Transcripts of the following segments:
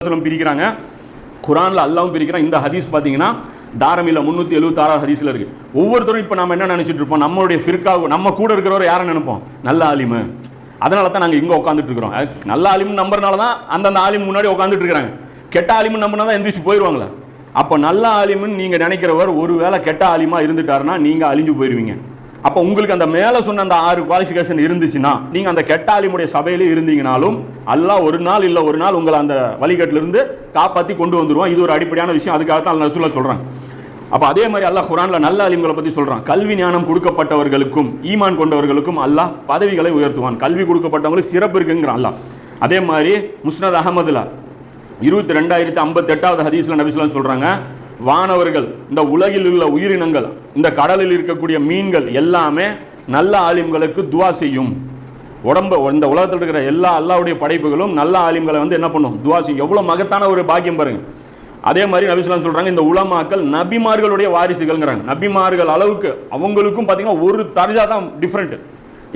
பிரிக்கிறாங்க, குரானில் அல்லாவும் பிரிக்கிறான். இந்த ஹதீஸ் பார்த்தீங்கன்னா தாரமில 376 ஹதீஸில் இருக்குது. ஒவ்வொருத்தரும் இப்போ நம்ம என்ன நினச்சிட்டு இருப்போம், நம்மளுடைய ஃபிர்கா நம்ம கூட இருக்கிறவரை யாரை நினைப்போம், நல்ல ஆலிமு. அதனால தான் நாங்கள் இங்கே உட்காந்துட்டு இருக்கிறோம். நல்ல ஆலிம் நம்புறனால தான் அந்தந்த ஆலிம் முன்னாடி உட்காந்துட்டு இருக்கிறாங்க. கெட்ட ஆலிமுன்னு நம்பினா தான் எந்திரிச்சு போயிடுவாங்களே. அப்போ நல்ல ஆலிமுன்னு நீங்கள் நினைக்கிறவர் ஒரு வேளை கெட்ட ஆலிமாக இருந்துட்டாருன்னா நீங்கள் அழிஞ்சு போயிடுவீங்க. அப்போ உங்களுக்கு அந்த மேலே சொன்ன அந்த 6 குவாலிஃபிகேஷன் இருந்துச்சுன்னா நீங்கள் அந்த கெட்ட ஆலிமுடைய சபையிலே இருந்தீங்கனாலும் அல்லாஹ் ஒரு நாள் இல்லை ஒரு நாள் உங்களை அந்த வழிகட்டிலிருந்து காப்பாற்றி கொண்டு வந்துடுவோம். இது ஒரு அடிப்படையான விஷயம். அதுக்காகத்தான் அல்லாஹ் ரசூலுல்லாஹ் சொல்கிறாங்க. அப்போ அதே மாதிரி அல்லாஹ் குர்ஆனில் நல்ல ஆலிம்களை பற்றி சொல்கிறான். கல்வி ஞானம் கொடுக்கப்பட்டவர்களுக்கும் ஈமான் கொண்டவர்களுக்கும் அல்லாஹ் பதவிகளை உயர்த்துவான். கல்வி கொடுக்கப்பட்டவங்களுக்கு சிறப்பு இருக்குங்கிறான் அல்லாஹ். அதே மாதிரி முஸ்னத் அஹமதுல 22,058 ஹதீஸ்ல நபி ஸல்லல்லாஹு அலைஹி வஸல்லம் சொல்றாங்க, வானவர்கள், இந்த உலகில் உள்ள உயிரினங்கள், இந்த கடலில் இருக்கக்கூடிய மீன்கள் எல்லாமே நல்ல ஆலிம்களுக்கு துவா செய்யும். இந்த உலகத்தில் இருக்கிற எல்லா அல்லாஹ்வுடைய படைப்புகளும் நல்ல ஆலிம்களை என்ன பண்ணும், துவா செய்யும். எவ்வளவு மகத்தான ஒரு பாக்கியம் பாருங்க. அதே மாதிரி நபி ஸல்லல்லாஹு அலைஹி வஸல்லம் சொல்றாங்க, இந்த உலமாக்கள் நபிமார்களுடைய வாரிசுகள்ங்கிறாங்க. நபிமார்கள் அளவுக்கு அவங்களுக்கும் பார்த்தீங்கன்னா ஒரு தர்ஜா தான் டிஃப்ரெண்ட்.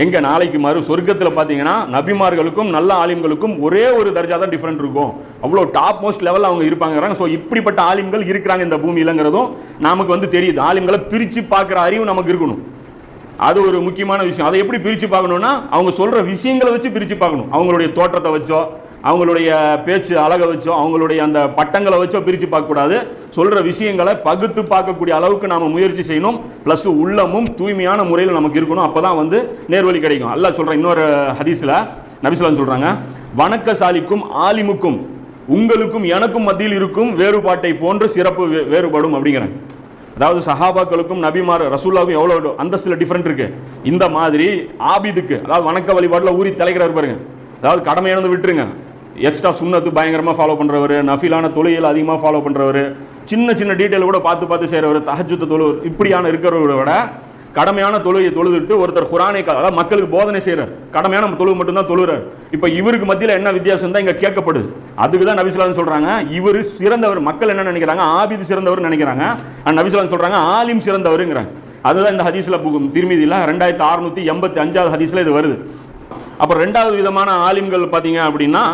எங்க நாளைக்கு சொர்க்கத்தில் பார்த்தீங்கன்னா நபிமார்களுக்கும் நல்ல ஆலிம்களுக்கும் ஒரே ஒரு தர்ஜா தான் டிஃப்ரெண்ட் இருக்கும். அவ்வளோ டாப் மோஸ்ட் லெவலில் அவங்க இருப்பாங்க. ஸோ இப்படிப்பட்ட ஆலிம்கள் இருக்கிறாங்க இந்த பூமியிலங்கிறதும் நமக்கு தெரியுது. ஆலிம்களை பிரித்து பார்க்குற அறிவு நமக்கு இருக்கணும். அது ஒரு முக்கியமான விஷயம். அதை எப்படி பிரித்து பார்க்கணும்னா அவங்க சொல்கிற விஷயங்களை வச்சு பிரித்து பார்க்கணும். அவங்களுடைய தோற்றத்தை வச்சோ, அவங்களுடைய பேச்சு அழகை வச்சோ, அவங்களுடைய அந்த பட்டங்களை வச்சோ பிரித்து பார்க்கக்கூடாது. சொல்கிற விஷயங்களை பகுத்து பார்க்கக்கூடிய அளவுக்கு நாம் முயற்சி செய்யணும். ப்ளஸ் உள்ளமும் தூய்மையான முறையில் நமக்கு இருக்கணும். அப்போ தான் நேர்வழி கிடைக்கும். அல்லாஹ் சொல்கிறேன் இன்னொரு ஹதீஸில் நபி ஸல்லல்லாஹு அலைஹி வஸல்லம் சொல்கிறாங்க, வணக்கசாலிக்கும் ஆலிமுக்கும் உங்களுக்கும் எனக்கும் மத்தியில் இருக்கும் வேறுபாட்டை போன்று சிறப்பு வேறுபடும் அப்படிங்கிறாங்க. அதாவது சஹாபாக்களுக்கும் நபிமார் ரசூலுல்லாஹுக்கும் எவ்வளோ அந்தஸ்தில் டிஃப்ரெண்ட் இருக்கு. இந்த மாதிரி ஆபிதுக்கு, அதாவது வணக்க வழிபாட்டில் ஊறி தலைக்கிறார் பாருங்க, அதாவது கடமையானது விட்டுருங்க, எக்ஸ்ட்ரா சுன்னத்து பயங்கரமாக ஃபாலோ பண்ணுறவர், நஃபிலான தொழுகையில் அதிகமாக ஃபாலோ பண்ணுறவர், சின்ன சின்ன டீட்டெயில் கூட பார்த்து செய்கிறவர், தஹஜ்ஜுத் தொழுவர், இப்படியான இருக்கிறவரை விட கடமையான தொழுகையை தொழுதுட்டு ஒருத்தர் குர்ஆனை, அதாவது மக்களுக்கு போதனை செய்கிறார், கடமையான தொழுகை மட்டும்தான் தொழுகிறார். இப்போ இவருக்கு மத்தியில் என்ன வித்தியாசம் தான் இங்கே கேட்கப்படுது. அதுக்கு தான் நபி ஸல்லல்லாஹு அலைஹி வஸல்லம் சொல்கிறாங்க, இவர் சிறந்தவர். மக்கள் என்ன நினைக்கிறாங்க, ஆபிது சிறந்தவர் நினைக்கிறாங்க. நபி ஸல்லல்லாஹு அலைஹி வஸல்லம் சொல்கிறாங்க ஆலிம் சிறந்தவருங்கிறாங்க. அதுதான் இந்த ஹதீஸில் திருமதியில் 2685 ஹதீஸில் இது வருது. அப்புறம் ரெண்டாவது விதமான ஆலிம்கள் பார்த்தீங்க அப்படின்னா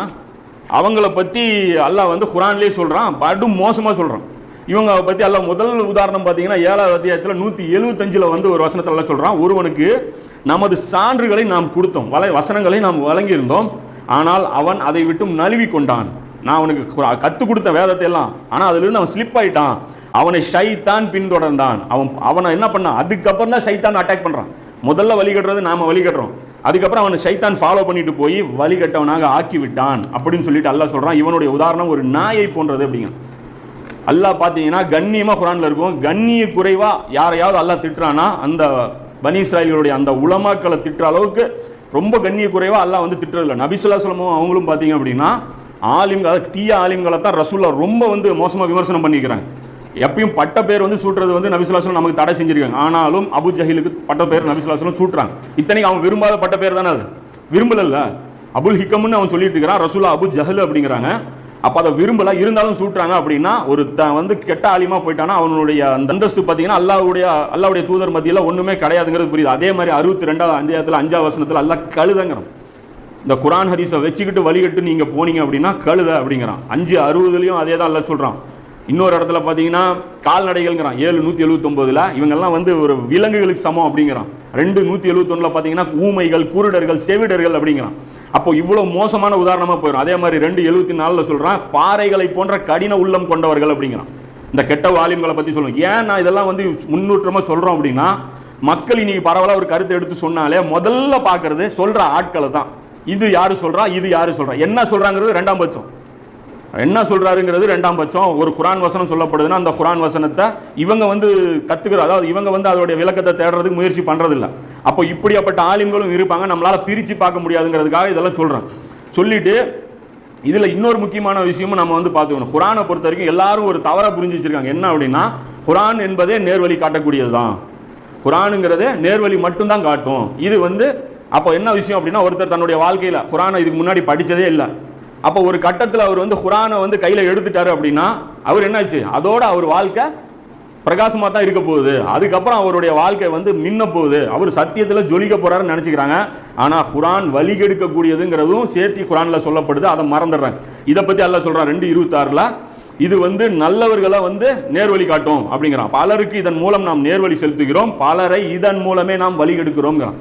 அவங்கள பற்றி அல்லாஹ் குர்ஆன்லேயே சொல்கிறான், படும் மோசமாக சொல்கிறான். இவங்க பற்றி அல்லாஹ் முதல் உதாரணம் பார்த்தீங்கன்னா 7வது அத்தியாயத்தில் 175 ஒரு வசனத்தில் எல்லாம் சொல்கிறான், ஒருவனுக்கு நமது சான்றுகளை நாம் கொடுத்தோம், வசனங்களை நாம் வழங்கியிருந்தோம், ஆனால் அவன் அதை விட்டும் நழுவி கொண்டான். நான் அவனுக்கு கற்றுக் கொடுத்த வேதத்தை எல்லாம், ஆனால் அதிலிருந்து அவன் ஸ்லிப் ஆயிட்டான். அவனை ஷைத்தான் பின்தொடர்ந்தான். அவனை என்ன பண்ணான், அதுக்கப்புறம் தான் ஷைத்தான் அட்டாக் பண்ணுறான். முதல்ல வழிகட்டுறது நாம வழிகட்டுறோம், அதுக்கப்புறம் அவனை ஷைத்தான் ஃபாலோ பண்ணிட்டு போய் வழிகட்டவனாக ஆக்கி விட்டான் அப்படின்னு சொல்லிட்டு அல்லாஹ் சொல்கிறான். இவனுடைய உதாரணம் ஒரு நாயை போன்றது அப்படிங்க. அல்லாஹ் பார்த்தீங்கன்னா கண்ணியமாக குர்ஆனில் இருக்கும். கண்ணிய குறைவாக யாரையாவது அல்லாஹ் திட்டுறானா அந்த பனி இஸ்ராயீலுடைய அந்த உலமாக்களை திட்டுற அளவுக்கு ரொம்ப கண்ணிய குறைவாக அல்லாஹ் திட்டுறதில்லை. நபி ஸல்லல்லாஹு அலைஹி வஸல்லம் அவங்களும் பார்த்தீங்க அப்படின்னா ஆலிம்கள், தீய ஆலிம்களை தான் ரசூலுல்லாஹ் ரொம்ப மோசமாக விமர்சனம் பண்ணிக்கிறாங்க. எப்பயும் பட்ட பேர் சூட்டுறது நபி ஸல்லல்லாஹு அலைஹி வஸல்லம் நமக்கு தடை செஞ்சிருக்காங்க. ஆனாலும் அபு ஜஹிலுக்கு பட்ட பேர் நபி ஸல்லல்லாஹு அலைஹி வஸல்லம் சூட்டுறாங்க. இத்தனைக்கு அவன் விரும்பாத பட்ட பேர் தானே, அது விரும்பல. அபுல் ஹிக்கம்னு அவன் சொல்லிட்டு இருக்கிறான், ரசூலுல்லாஹ் அபு ஜஹல் அப்படிங்கிறாங்க. அப்போ அதை விரும்பல, இருந்தாலும் சூட்டுறாங்க. அப்படின்னா ஒரு கெட்ட ஆலிமா போயிட்டானா அவனுடைய அந்த அந்தஸ்து பார்த்தீங்கன்னா அல்லாஹ்வுடைய தூதர் மத்தியில் ஒன்றுமே கிடையாதுங்கிறது புரியுது. அதே மாதிரி 62வது அத்தியாயத்தில் 5வது வசனத்தில் அல்லாஹ் கழுதங்கிறான். இந்த குர்ஆன் ஹதீஸை வச்சுக்கிட்டு வழிகட்டு நீங்கள் போனீங்க அப்படின்னா கழுத அப்படிங்கிறான். 5:60 அதே தான் அல்லாஹ் சொல்கிறான். இன்னொரு இடத்துல பார்த்தீங்கன்னா கால்நடைகள்ங்கிறான் 7:179. இவங்கெல்லாம் ஒரு விலங்குகளுக்கு சமம் அப்படிங்கிறான். 2:171 பார்த்தீங்கன்னா ஊமைகள், குருடர்கள், செவிடர்கள் அப்படிங்கிறான். அப்போ இவ்வளோ மோசமான உதாரணமாக போயிடும். அதே மாதிரி 2:74 சொல்கிறான் பாறைகளை போன்ற கடின உள்ளம் கொண்டவர்கள் அப்படிங்கிறான். இந்த கெட்ட ஆலிம்களை பற்றி சொல்லுவோம். ஏன் நான் இதெல்லாம் முன்னூற்றமாக சொல்கிறோம் அப்படின்னா, மக்கள் இன்னைக்கு பரவலாக ஒரு கருத்தை எடுத்து சொன்னாலே முதல்ல பார்க்கறது சொல்கிற ஆட்களை தான். இது யாரு சொல்கிறா, இது யாரு சொல்கிறா, என்ன சொல்கிறாங்கிறது ரெண்டாம் பட்சம். என்ன சொல்றாருங்கிறது ரெண்டாம் பட்சம். ஒரு குர்ஆன் வசனம் சொல்லப்படுதுன்னா அந்த குர்ஆன் வசனத்தை இவங்க கத்துக்கிற, அதாவது இவங்க அதோடைய விளக்கத்தை தேடுறதுக்கு முயற்சி பண்றதில்லை. அப்போ இப்படிப்பட்ட ஆலிம்களும் இருப்பாங்க. நம்மளால பிரித்து பார்க்க முடியாதுங்கிறதுக்காக இதெல்லாம் சொல்றேன். சொல்லிட்டு இதுல இன்னொரு முக்கியமான விஷயமும் நம்ம பார்த்துக்கணும். குர்ஆனை பொறுத்த வரைக்கும் எல்லாரும் ஒரு தவறா புரிஞ்சு வச்சிருக்காங்க. என்ன அப்படின்னா, குர்ஆன் என்பதே நேர்வழி காட்டக்கூடியது தான். குர்ஆனுங்கிறது நேர்வழி மட்டும்தான் காட்டும். இது அப்போ என்ன விஷயம் அப்படின்னா, ஒருத்தர் தன்னுடைய வாழ்க்கையில குர்ஆனை இதுக்கு முன்னாடி படிச்சதே இல்லை. அப்போ ஒரு கட்டத்தில் அவர் குர்ஆனை கையில் எடுத்துட்டாரு அப்படின்னா அவர் என்னாச்சு, அதோட அவர் வாழ்க்கை பிரகாசமாக தான் இருக்க போகுது, அதுக்கப்புறம் அவருடைய வாழ்க்கை வந்து மின்ன போகுது, அவர் சத்தியத்தில் ஜொலிக்க போறாருன்னு நினச்சிக்கிறாங்க. ஆனால் குரான் வழி கெடுக்கக்கூடியதுங்கிறதும் சேர்த்து குரானில் சொல்லப்படுது, அதை மறந்துடுறாங்க. இதை பற்றி அல்லாஹ் சொல்கிறான் 2:26 இது வந்து நல்லவர்களை வந்து நேர்வழி காட்டும் அப்படிங்கிறான். பலருக்கு இதன் மூலம் நாம் நேர்வழி செலுத்துகிறோம், பலரை இதன் மூலமே நாம் வழி கெடுக்கிறோங்கிறான்.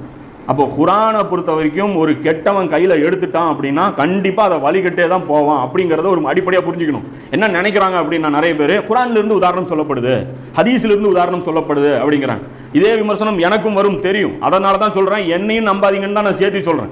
அப்போ குரானை பொறுத்த வரைக்கும் ஒரு கெட்டவன் கையில் எடுத்துட்டான் அப்படின்னா கண்டிப்பாக அதை வழிகட்டே தான் போவான் அப்படிங்கிறத ஒரு அடிப்படையாக புரிஞ்சுக்கணும். என்ன நினைக்கிறாங்க அப்படின்னா நிறைய பேர் குரான்லேருந்து உதாரணம் சொல்லப்படுது, ஹதீஸ்லேருந்து உதாரணம் சொல்லப்படுது அப்படிங்கிறாங்க. இதே விமர்சனம் எனக்கும் வரும், தெரியும். அதனால தான் சொல்கிறேன், என்னையும் நம்பாதீங்கன்னு தான் நான் சேர்த்து சொல்கிறேன்.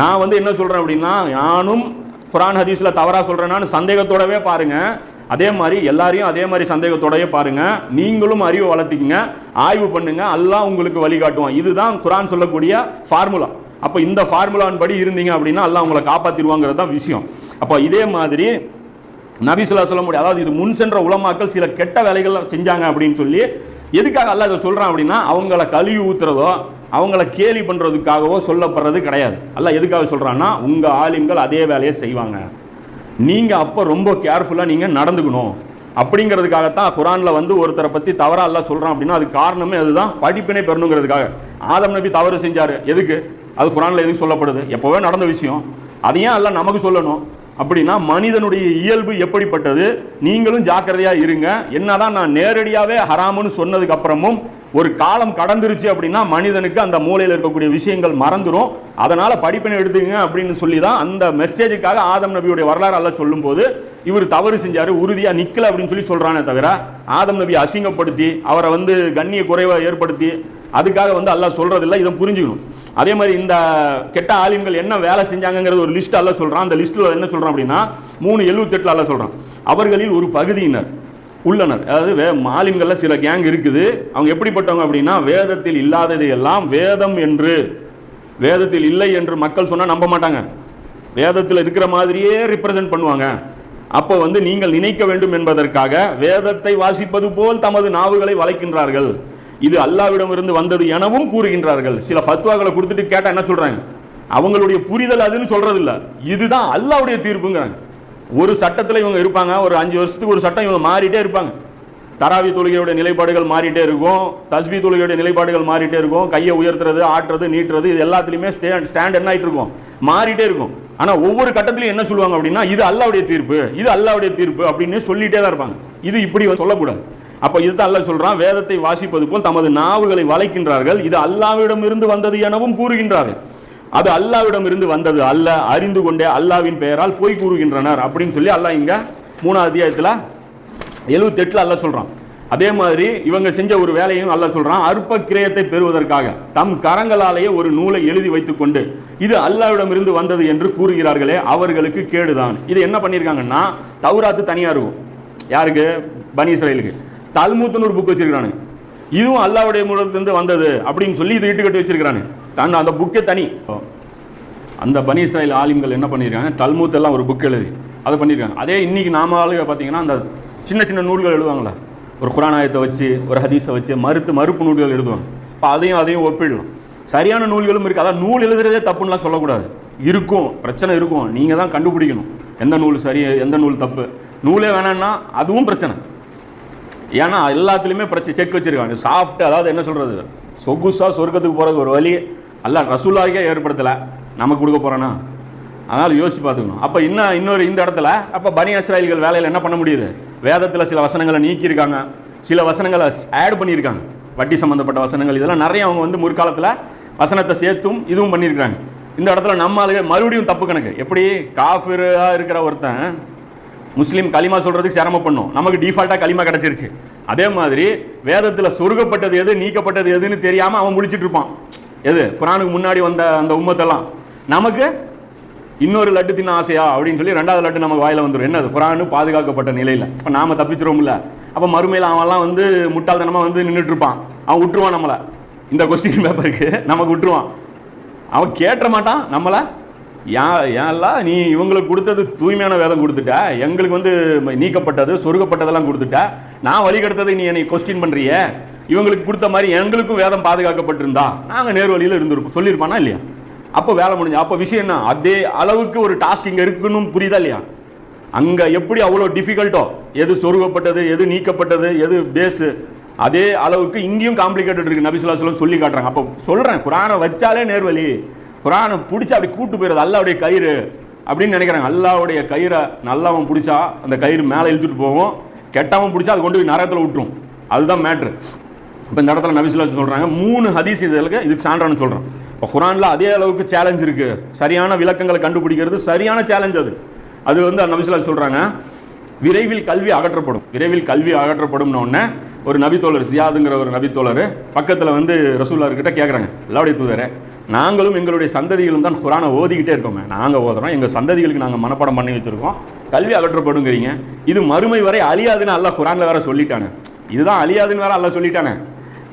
நான் வந்து என்ன சொல்கிறேன் அப்படின்னா, நானும் குரான் ஹதீஸில் தவறாக சொல்கிறேன்னான்னு சந்தேகத்தோடவே பாருங்கள், அதே மாதிரி எல்லாரையும் அதே மாதிரி சந்தேகத்தோடயே பாருங்க. நீங்களும் அறிவை வளர்த்திக்கங்க, ஆய்வு பண்ணுங்க, அல்லாஹ் உங்களுக்கு வழிகாட்டுவான். இதுதான் குரான் சொல்லக்கூடிய ஃபார்முலா. அப்போ இந்த ஃபார்முலான் படி இருந்தீங்க அப்படின்னா அல்லாஹ் உங்களை காப்பாற்றிடுவாங்கிறது தான் விஷயம். அப்போ இதே மாதிரி நபி ஸல்லல்லாஹு அலைஹி வஸல்லம், அதாவது இது முன் சென்ற உலமாக்கள் சில கெட்ட வேலைகள் செஞ்சாங்க அப்படின்னு சொல்லி எதுக்காக அல்லாஹ் இதை சொல்றான் அப்படின்னா, அவங்கள கழுவி ஊத்துறதோ அவங்கள கேலி பண்றதுக்காகவோ சொல்லப்படுறது கிடையாது. அல்லாஹ் எதுக்காக சொல்றான்னா, உங்க ஆலிம்கள் அதே வேலையை செய்வாங்க, நீங்க அப்போ ரொம்ப கேர்ஃபுல்லா நீங்க நடந்துக்கணும் அப்படிங்கிறதுக்காகத்தான் குரான்ல வந்து ஒருத்தரை பத்தி தவறா அல்லாஹ் சொல்றான் அப்படின்னா அது காரணமே அதுதான், படிப்பினை பெறணுங்கிறதுக்காக. ஆதம் நபி தவறு செஞ்சாரு, எதுக்கு? அது குரான்ல எதுக்கு சொல்லப்படுது? எப்போவே நடந்த விஷயம், அதையும் அல்லாஹ் நமக்கு சொல்லணும் அப்படின்னா மனிதனுடைய இயல்பு எப்படிப்பட்டது, நீங்களும் ஜாக்கிரதையா இருங்க. என்னதான் நான் நேரடியாவே ஹராமுன்னு சொன்னதுக்கு அப்புறமும் ஒரு காலம் கடந்துருச்சு அப்படின்னா மனிதனுக்கு அந்த மூலையில் இருக்கக்கூடிய விஷயங்கள் மறந்துடும், அதனால படிப்பினை எடுத்துங்க அப்படின்னு சொல்லி தான் அந்த மெசேஜுக்காக ஆதம் நபியுடைய வரலாறு அல்லாஹ் சொல்லும் போது இவர் தவறு செஞ்சாரு, உறுதியா நிக்கல அப்படின்னு சொல்லி சொல்றானே தவிர ஆதம் நபி அசிங்கப்படுத்தி அவரை வந்து கண்ணிய குறைவை ஏற்படுத்தி அதுக்காக வந்து அல்லாஹ் சொல்றதில்லை. இதை புரிஞ்சுக்கணும். அதே மாதிரி இந்த கெட்ட ஆலிம்கள் என்ன வேலை செஞ்சாங்கிறது ஒரு லிஸ்ட் அல்லாஹ் சொல்றான். அந்த லிஸ்ட்ல என்ன சொல்றான் அப்படின்னா 3:78 அல்லாஹ் சொல்றான், அவர்களில் ஒரு பகுதியினர் உள்ளனர். அதாவது ஆலிம்கள்ல சில கேங் இருக்குது, அவங்க எப்படிப்பட்டவங்க அப்படின்னா, வேதத்தில் இல்லாததை எல்லாம் வேதம் என்று, வேதத்தில் இல்லை என்று மக்கள் சொன்னா நம்ப மாட்டாங்க, வேதத்தில் இருக்கிற மாதிரியே ரிப்ரசன்ட் பண்ணுவாங்க. அப்போ வந்து நீங்கள் நினைக்க வேண்டும் என்பதற்காக வேதத்தை வாசிப்பது போல் தமது நாவுகளை வளைக்கின்றார்கள், இது அல்லாஹ்விடம் இருந்து வந்தது எனவும் கூறுகின்றார்கள். சில ஃபத்வாக்களை கொடுத்துட்டு கேட்டா என்ன சொல்றாங்க, அவங்களுடைய புரிதல் அதுன்னு சொல்றது இல்ல, இதுதான் அல்லாஹ்வுடைய தீர்ப்புங்கிறாங்க. ஒரு சட்டத்தில் இவங்க இருப்பாங்க, ஒரு 5 வருஷத்துக்கு ஒரு சட்டம் இவங்க மாறிட்டே இருப்பாங்க. தராவி தொழுகையோட நிலைப்பாடுகள் மாறிட்டே இருக்கும், தஸ்பீ தொழுகையோட நிலைப்பாடுகள் மாறிட்டே இருக்கும், கையை உயர்த்துறது ஆட்டுறது நீட்டுறது இது எல்லாத்துலேயுமே ஸ்டாண்ட் என்ன ஆகிட்டு இருக்கும், மாறிட்டே இருக்கும். ஆனால் ஒவ்வொரு கட்டத்திலையும் என்ன சொல்லுவாங்க அப்படின்னா, இது அல்லாஹ்வுடைய தீர்ப்பு, இது அல்லாஹ்வுடைய தீர்ப்பு அப்படின்னு சொல்லிட்டே தான் இருப்பாங்க. இது இப்படி சொல்லக்கூடாது. அப்போ இதுதான் அல்லாஹ் சொல்றான், வேதத்தை வாசிப்பது போல் தமது நாவுகளை வளைக்கின்றார்கள், இது அல்லாஹ்விடம் இருந்து வந்தது எனவும் கூறுகின்றார்கள். அது அல்லாஹ்விடம் இருந்து வந்தது அல்ல, அறிந்து கொண்டே அல்லாஹ்வின் பெயரால் போய் கூறுகின்றனர் அப்படின்னு சொல்லி அல்லாஹ் இங்க 3ஆம் அத்தியாயத்தில் 78 அல்லாஹ் சொல்றான். அதே மாதிரி இவங்க செஞ்ச ஒரு வேலையும் அல்லாஹ் சொல்றான், அற்ப கிரயத்தை பெறுவதற்காக தம் கரங்களாலேயே ஒரு நூலை எழுதி வைத்துக் கொண்டு இது அல்லாஹ்விடம் இருந்து வந்தது என்று கூறுகிறார்களே, அவர்களுக்கு கேடுதான். இது என்ன பண்ணியிருக்காங்கன்னா, தௌராத்து தனியா இருக்கும் யாருக்கு, பனி இஸ்ராயலுக்கு, தல்மூத்னு ஒரு புக் வச்சிருக்கானு, இதுவும் அல்லாஹ்வுடைய மூலத்திலிருந்து வந்தது அப்படின்னு சொல்லி இது இட்டு கட்டி வச்சிருக்கானு, அந்த புக்கே தனி. அந்த பனி இஸ்ராயல் ஆலிம்கள் என்ன பண்ணியிருக்காங்க, தல்மூத் எல்லாம் ஒரு புக் எழுதி அதை பண்ணியிருக்காங்க. அதே இன்னைக்கு நாம ஆளுங்க பார்த்தீங்கன்னா அந்த சின்ன சின்ன நூல்கள் எழுதுவாங்களா, ஒரு குர்ஆன் ஆயத்தை வச்சு ஒரு ஹதீஸை வச்சு மறுப்பு நூல்கள் எழுதுவாங்க. இப்போ அதையும் ஒப்பிடலாம். சரியான நூல்களும் இருக்குது, அதான் நூல் எழுதுறதே தப்புன்னெலாம் சொல்லக்கூடாது, இருக்கும் பிரச்சனை இருக்கும், நீங்கள் தான் கண்டுபிடிக்கணும் எந்த நூல் சரி எந்த நூல் தப்பு. நூலே வேணான்னா அதுவும் பிரச்சனை, ஏன்னா எல்லாத்துலேயுமே பிரச்சனை செக் வச்சிருக்காங்க. சாஃப்ட், அதாவது என்ன சொல்கிறது, சொகுசாக சொர்க்கத்துக்கு போகிறதுக்கு ஒரு வழி அல்லாஹ் ரசூலுல்லாஹ்க்கே ஏற்படுத்தலை, நமக்கு கொடுக்க போகிறானா, அதனால் யோசிச்சு பார்த்துக்கணும். அப்போ இன்னொரு இந்த இடத்துல அப்போ பனி இஸ்ராயல்கள் வேலையில் என்ன பண்ண முடியுது, வேதத்தில் சில வசனங்களை நீக்கியிருக்காங்க, சில வசனங்களை ஆட் பண்ணியிருக்காங்க, வட்டி சம்மந்தப்பட்ட வசனங்கள், இதெல்லாம் நிறைய அவங்க வந்து முற்காலத்தில் வசனத்தை சேர்த்தும் இதுவும் பண்ணியிருக்காங்க. இந்த இடத்துல நம்ம ஆளுங்க மறுபடியும் தப்பு கணக்கு. எப்படி காஃபிராக இருக்கிற ஒருத்தன் முஸ்லீம் களிமா சொல்கிறதுக்கு சிரமம் பண்ணும், நமக்கு டிஃபால்ட்டாக களிமா கிடச்சிருச்சு. அதே மாதிரி வேதத்தில் சொருகப்பட்டது எது நீக்கப்பட்டது எதுன்னு தெரியாமல் அவன் முடிச்சுட்டு இருப்பான். எது குர்ஆனுக்கு முன்னாடி வந்த அந்த உம்மத்தெல்லாம் நமக்கு இன்னொரு லட்டு தின்ன ஆசையா அப்படின்னு சொல்லி 2வது லட்டு நமக்கு வாயில வந்துடும். என்னது, குர்ஆன் பாதுகாக்கப்பட்ட நிலையில். இப்போ நாம தப்பிச்சிருவோம்ல, அப்போ மறுமையில் அவன்லாம் வந்து முட்டாள்தனமாக வந்து நின்றுட்டு இருப்பான், அவன் விட்டுருவான் நம்மளை, இந்த கொஸ்டின் பேப்பருக்கு நமக்கு விட்டுருவான், அவன் கேட்ட மாட்டான் நம்மளை. ஏன்லாம் நீ இவங்களுக்கு கொடுத்தது தூய்மையான வேதம் கொடுத்துட்ட, எங்களுக்கு வந்து நீக்கப்பட்டது சொருகப்பட்டதெல்லாம் கொடுத்துட்ட, நான் வழிகெடுத்ததை நீ என்னை கொஸ்டின் பண்றிய, இவங்களுக்கு கொடுத்த மாதிரி எங்களுக்கும் வேதம் பாதுகாக்கப்பட்டிருந்தா நாங்கள் நேர்வழியில் இருந்திருப்போம் சொல்லியிருப்பானா இல்லையா? அப்போ வேலை முடிஞ்சு. அப்போ விஷயம் என்ன, அதே அளவுக்கு ஒரு டாஸ்க் இங்கே இருக்குன்னு புரியுதா இல்லையா? அங்கே எப்படி அவ்வளோ டிஃபிகல்ட்டோ, எது சொருகப்பட்டது எது நீக்கப்பட்டது எது பேஸு அதே அளவுக்கு இங்கேயும் காம்ப்ளிகேட்டட் இருக்கு. நபி ஸல்லல்லாஹு அலைஹி வஸல்லம் சொல்லி காட்டுறாங்க. அப்போ சொல்றேன், குர்ஆனை வச்சாலே நேர்வழி, குர்ஆனை பிடிச்சி அப்படி கூட்டு போயிடுறது அல்லாஹ்வுடைய கயிறு அப்படின்னு நினைக்கிறாங்க. அல்லாஹ்வுடைய கயிறை நல்லவன் பிடிச்சா அந்த கயிறு மேலே இழுத்துட்டு போகும், கெட்டவன் பிடிச்சா அது கொண்டு போய் நரகத்தில் விட்டுரும். அதுதான் மேட்ரு. இப்போ இந்த இடத்துல நபி ஸல்லல்லாஹு அலைஹி வஸல்லம் சொல்றாங்க 3 ஹதீஸ் இதுக்கு சான்றான்னு சொல்கிறேன். இப்போ குர்ஆனில் அதே அளவுக்கு சேலஞ்ச் இருக்கு, சரியான விளக்கங்களை கண்டுபிடிக்கிறது சரியான சேலஞ்ச். அது வந்து நபி ஸல்லல்லாஹு அலைஹி வஸல்லம் சொல்றாங்க, விரைவில் கல்வி அகற்றப்படும். விரைவில் கல்வி அகற்றப்படும் உடனே ஒரு நபித்தோழர் ஜியாதுங்கிற ஒரு நபித்தோழர் பக்கத்தில் வந்து ரசூலுல்லாஹ் கிட்ட கேட்குறாங்க, அல்லாஹ்வுடைய தூதரே, நாங்களும் எங்களுடைய சந்ததிகளும் தான் குர்ஆனை ஓதிக்கிட்டே இருக்கோங்க, நாங்கள் ஓதுறோம், எங்கள் சந்ததிகளுக்கு நாங்கள் மனப்பாடம் பண்ணி வச்சுருக்கோம், கல்வி அகற்றப்படுங்கிறீங்க, இது மறுமை வரை அழியாதுன்னு அல்லாஹ் குர்ஆனில் வேற சொல்லிட்டானே, இதுதான் அழியாதுன்னு வேற அல்லாஹ் சொல்லிட்டானே,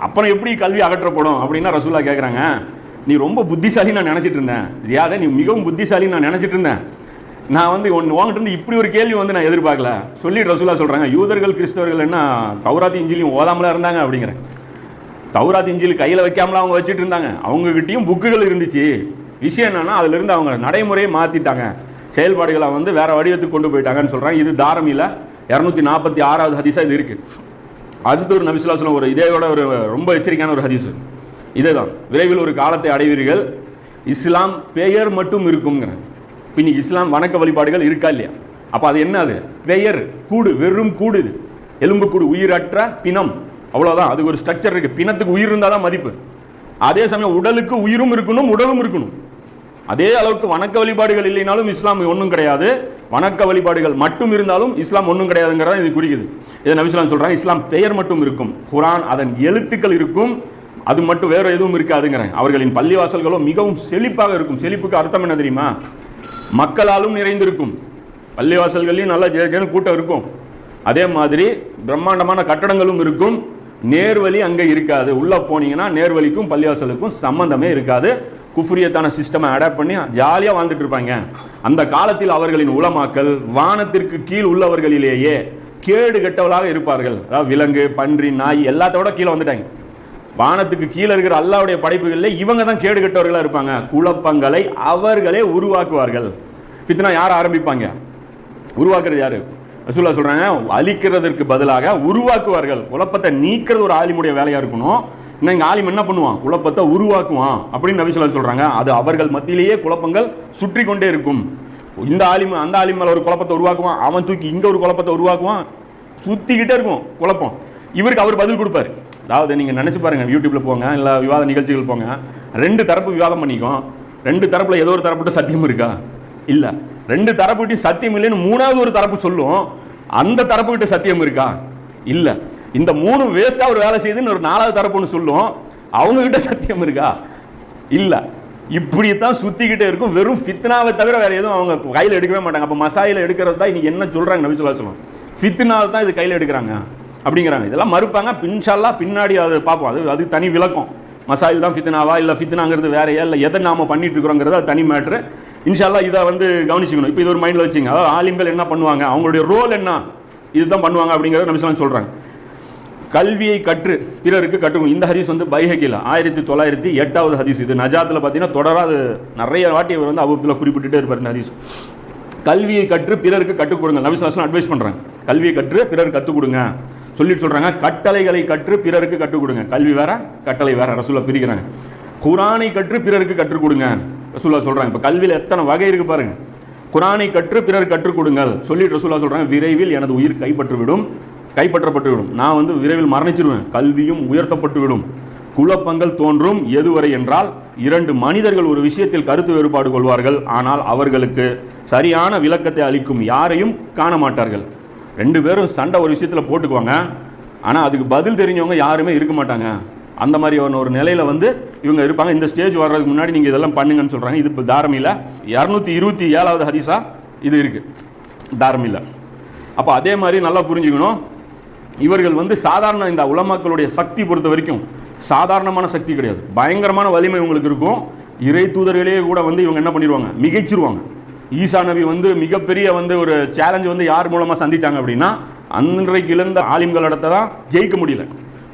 அப்புறம் எப்படி கல்வி அகற்றப்படும் அப்படின்னா ரசூலுல்லாஹ் கேட்குறாங்க, நீ ரொம்ப புத்திசாலின்னு நான் நினச்சிட்டு இருந்தேன் ஜியாதே, நீ மிகவும் புத்திசாலின்னு நான் நினச்சிட்டு இருந்தேன், நான் வந்து உங்ககிட்ட இருந்து இப்படி ஒரு கேள்வி வந்து நான் எதிர்பார்க்கல சொல்லிட்டு ரசூலுல்லாஹ் சொல்கிறாங்க, யூதர்கள் கிறிஸ்தவர்கள் என்ன தௌராத் இஞ்சிலையும் ஓதாமலாம் இருந்தாங்க அப்படிங்கிறேன். தௌராத் இஞ்சில் கையில் வைக்காமலாம் அவங்க வச்சுட்டு இருந்தாங்க, அவங்ககிட்டயும் புக்குகள் இருந்துச்சு. விஷயம் என்னன்னா அதிலிருந்து அவங்க நடைமுறையை மாற்றிட்டாங்க, செயல்பாடுகளை வந்து வேற வடிவத்துக்கு கொண்டு போயிட்டாங்கன்னு சொல்கிறாங்க. இது தாரமில 246வது ஹதீஸாக இது இருக்குது. அடுத்து ஒரு நபி ஸல்லல்லாஹு அலைஹி வஸல்லம் ஒரு இதோட ஒரு ரொம்ப எச்சரிக்கையான ஒரு ஹதீஸ் இதே தான், விரைவில் ஒரு காலத்தை அடைவீர்கள், இஸ்லாம் பெயர் மட்டும் இருக்குங்கிறேன். இன்னைக்கு இஸ்லாம் வணக்க வழிபாடுகள் இருக்கா இல்லையா? அப்போ அது என்ன? அது பெயர், கூடு, வெறும் கூடு, இது எலும்பு கூடு, உயிரற்ற பிணம், அவ்வளோதான். அதுக்கு ஒரு ஸ்ட்ரக்சர் இருக்கு, பிணத்துக்கு உயிர் இருந்தால் தான் மதிப்பு. அதே சமயம் உடலுக்கு உயிரும் இருக்கணும், உடலும் இருக்கணும். அதே அளவுக்கு வணக்க வழிபாடுகள் இல்லைனாலும் இஸ்லாம் ஒன்றும் கிடையாது, வணக்க வழிபாடுகள் மட்டும் இருந்தாலும் இஸ்லாம் ஒன்றும் கிடையாதுங்கிறத இது குறிக்குது. இதை நபி ஸல்லல்லாஹு அலைஹி வஸல்லம் சொல்றாங்க, இஸ்லாம் பெயர் மட்டும் இருக்கும், குர்ஆன் அதன் எழுத்துக்கள் இருக்கும், அது மட்டும் வேற எதுவும் இருக்காதுங்கிறாங்க. அவர்களின் பள்ளிவாசல்களோ மிகவும் செழிப்பாக இருக்கும். செழிப்புக்கு அர்த்தம் என்ன தெரியுமா? மக்களாலும் நிறைந்திருக்கும், பள்ளிவாசல்களையும் நல்லா ஜேஜேன்னு கூட்டம் இருக்கும், அதே மாதிரி பிரம்மாண்டமான கட்டடங்களும் இருக்கும். நேர்வழி அங்கே இருக்காது, உள்ளே போனீங்கன்னா நேர்வழிக்கும் பள்ளிவாசலுக்கும் சம்பந்தமே இருக்காது. குஃப்ரியத்தான சிஸ்டமை அடாப்ட் பண்ணி ஜாலியாக வாழ்ந்துட்டு இருப்பாங்க. அந்த காலத்தில் அவர்களின் உலமாக்கள் வானத்திற்கு கீழ் உள்ளவர்களிலேயே கேடு கெட்டவளாக இருப்பார்கள். அதாவது விலங்கு, பன்றி, நாய் எல்லாத்தோட கீழே வந்துட்டாங்க. வானத்துக்கு கீழே இருக்கிற அல்லாஹ்வுடைய படைப்புகளில் இவங்க தான் கேடு கெட்டவர்களாக இருப்பாங்க. குழப்பங்களை அவர்களே உருவாக்குவார்கள். ஃபித்னா யார் ஆரம்பிப்பாங்க? உருவாக்குறது யாரு? ரசூலுல்லாஹ் சொல்றாங்க, அழிக்கிறதற்கு பதிலாக உருவாக்குவார்கள். குழப்பத்தை நீக்கிறது ஒரு ஆலிமுடைய வேலையா இருக்கணும். இன்னைக்கு ஆலிம் என்ன பண்ணுவான்? குழப்பத்தை உருவாக்குவான் அப்படின்னு நபி ஸல்லல்லாஹு அலைஹி வஸல்லம் சொல்றாங்க. அது அவர்கள் மத்தியிலேயே குழப்பங்கள் சுற்றி கொண்டே இருக்கும். இந்த ஆலிம் அந்த ஆலிம் மேல ஒரு குழப்பத்தை உருவாக்குவான், அவன் தூக்கி இங்க ஒரு குழப்பத்தை உருவாக்குவான், சுத்திக்கிட்டே இருக்கும் குழப்பம். இவருக்கு அவர் பதில் கொடுப்பாரு. அதாவது நீங்க நினைச்சு பாருங்க, யூடியூப்ல போங்க, இல்ல விவாத நிகழ்ச்சிகள் போங்க, 2 தரப்பு விவாதம் பண்ணிக்கும், 2 தரப்புல ஏதோ ஒரு தரப்புட்ட சத்தியம் இருக்கா? இல்ல. 2 தரப்புகிட்ட சத்தியம் இல்லைன்னு 3வது ஒரு தரப்பு சொல்லும், அந்த தரப்பு கிட்ட சத்தியம் இருக்கா? இல்ல. இந்த 3 வேஸ்டா ஒரு வேலை செய்யுதுன்னு ஒரு 4வது தரப்புன்னு சொல்லும், அவங்க கிட்ட சத்தியம் இருக்கா? இல்ல. இப்படித்தான் சுத்திக்கிட்டே இருக்கும். வெறும் ஃபித்னாவை தவிர வேற எதுவும் அவங்க கையில் எடுக்கவே மாட்டாங்க. அப்ப மசாயில எடுக்கிறது தான் இன்னைக்கு என்ன சொல்றாங்க நபி ஸல்லல்லாஹு அலைஹி வஸல்லம், ஃபித்னாவை தான் இது கையில் எடுக்கிறாங்க அப்படிங்கிறாங்க. இதெல்லாம் மறுப்பாங்க, இன்ஷா அல்லாஹ் பின்னாடி அதை பார்ப்போம். அது தனி விளக்கம். மசாயில் தான் ஃபித்னாவா இல்லை ஃபித்னாங்கிறது வேறையா இல்லை எதை நாம பண்ணிட்டு இருக்கிறோங்கிறது அது தனி மேட்ரு. இன்ஷா அல்லாஹ் இதை வந்து கவனிச்சுக்கணும். இப்போ இது ஒரு மைண்டில் வச்சுங்க. அதாவது ஆலிம்கள் என்ன பண்ணுவாங்க, அவங்களுடைய ரோல் என்ன, இதுதான் பண்ணுவாங்க அப்படிங்கிறத நபி ஸல்லல்லாஹு அலைஹி வஸல்லம் சொல்றாங்க. கல்வியை கற்று பிறருக்கு கற்றுக்கணும். இந்த ஹதீஸ் வந்து பைஹகில 1908வது ஹதீஸ். இது நஜாத்தில் பார்த்தீங்கன்னா தொடராது நிறைய வாட்டி இவர் வந்து அபூபக்கர் குறிப்பிட்டுட்டே இருப்பார் இந்த ஹதீஸ். கல்வியை கற்று பிறருக்கு கற்றுக் கொடுங்க. நபி ஸல்லல்லாஹு அலைஹி வஸல்லம் அட்வைஸ் பண்றாங்க, கல்வியை கற்று பிறருக்கு கற்றுக் கொடுங்க சொல்லிட்டு சொல்றாங்க. கட்டளைகளை கற்று பிறருக்கு கற்றுக் கொடுங்க. கல்வி வேற, கட்டளை வேற. ரசூலுல்லாஹ் பிரிக்கிறாங்க. குர்ஆனை கற்று பிறருக்கு கற்றுக் கொடுங்க ரசூலுல்லாஹ் சொல்றாங்க. இப்போ கல்வியில் எத்தனை வகை இருக்கு பாருங்க. குர்ஆனை கற்று பிறருக்கு கற்றுக் கொடுங்கள் சொல்லிட்டு ரசூலுல்லாஹ் சொல்றாங்க, விரைவில் எனது உயிர் கைப்பற்றப்பட்டுவிடும், நான் வந்து விரைவில் மரணிச்சிருவேன், கல்வியும் உயர்த்தப்பட்டுவிடும், குழப்பங்கள் தோன்றும். எதுவரை என்றால் 2 மனிதர்கள் ஒரு விஷயத்தில் கருத்து வேறுபாடு கொள்வார்கள், ஆனால் அவர்களுக்கு சரியான விளக்கத்தை அளிக்கும் யாரையும் காண மாட்டார்கள். 2 பேரும் சண்டை ஒரு விஷயத்தில் போட்டுக்குவாங்க, ஆனால் அதுக்கு பதில் தெரிஞ்சவங்க யாருமே இருக்க மாட்டாங்க. அந்த மாதிரி ஒரு நிலையில வந்து இவங்க இருப்பாங்க. இந்த ஸ்டேஜ் வர்றதுக்கு முன்னாடி நீங்கள் இதெல்லாம் பண்ணுங்கன்னு சொல்கிறாங்க. இது இப்போ தாரமில 227வது ஹதீஸா இது இருக்கு தாரமில. அப்போ அதே மாதிரி நல்லா புரிஞ்சுக்கணும், இவர்கள் வந்து சாதாரண இந்த உலமாக்களுடைய சக்தி பொறுத்த வரைக்கும் சாதாரணமான சக்தி கிடையாது, பயங்கரமான வலிமை உங்களுக்கு இருக்கும். இறை தூதர்களே கூட வந்து இவங்க என்ன பண்ணிடுவாங்க, மிகைச்சிருவாங்க. ஈசா நபி வந்து மிகப்பெரிய வந்து ஒரு சேலஞ்ச் வந்து யார் மூலமாக சந்திச்சாங்க அப்படின்னா, அன்றைக்கு இழந்த ஆலிம்களிடத்தை தான் ஜெயிக்க முடியல,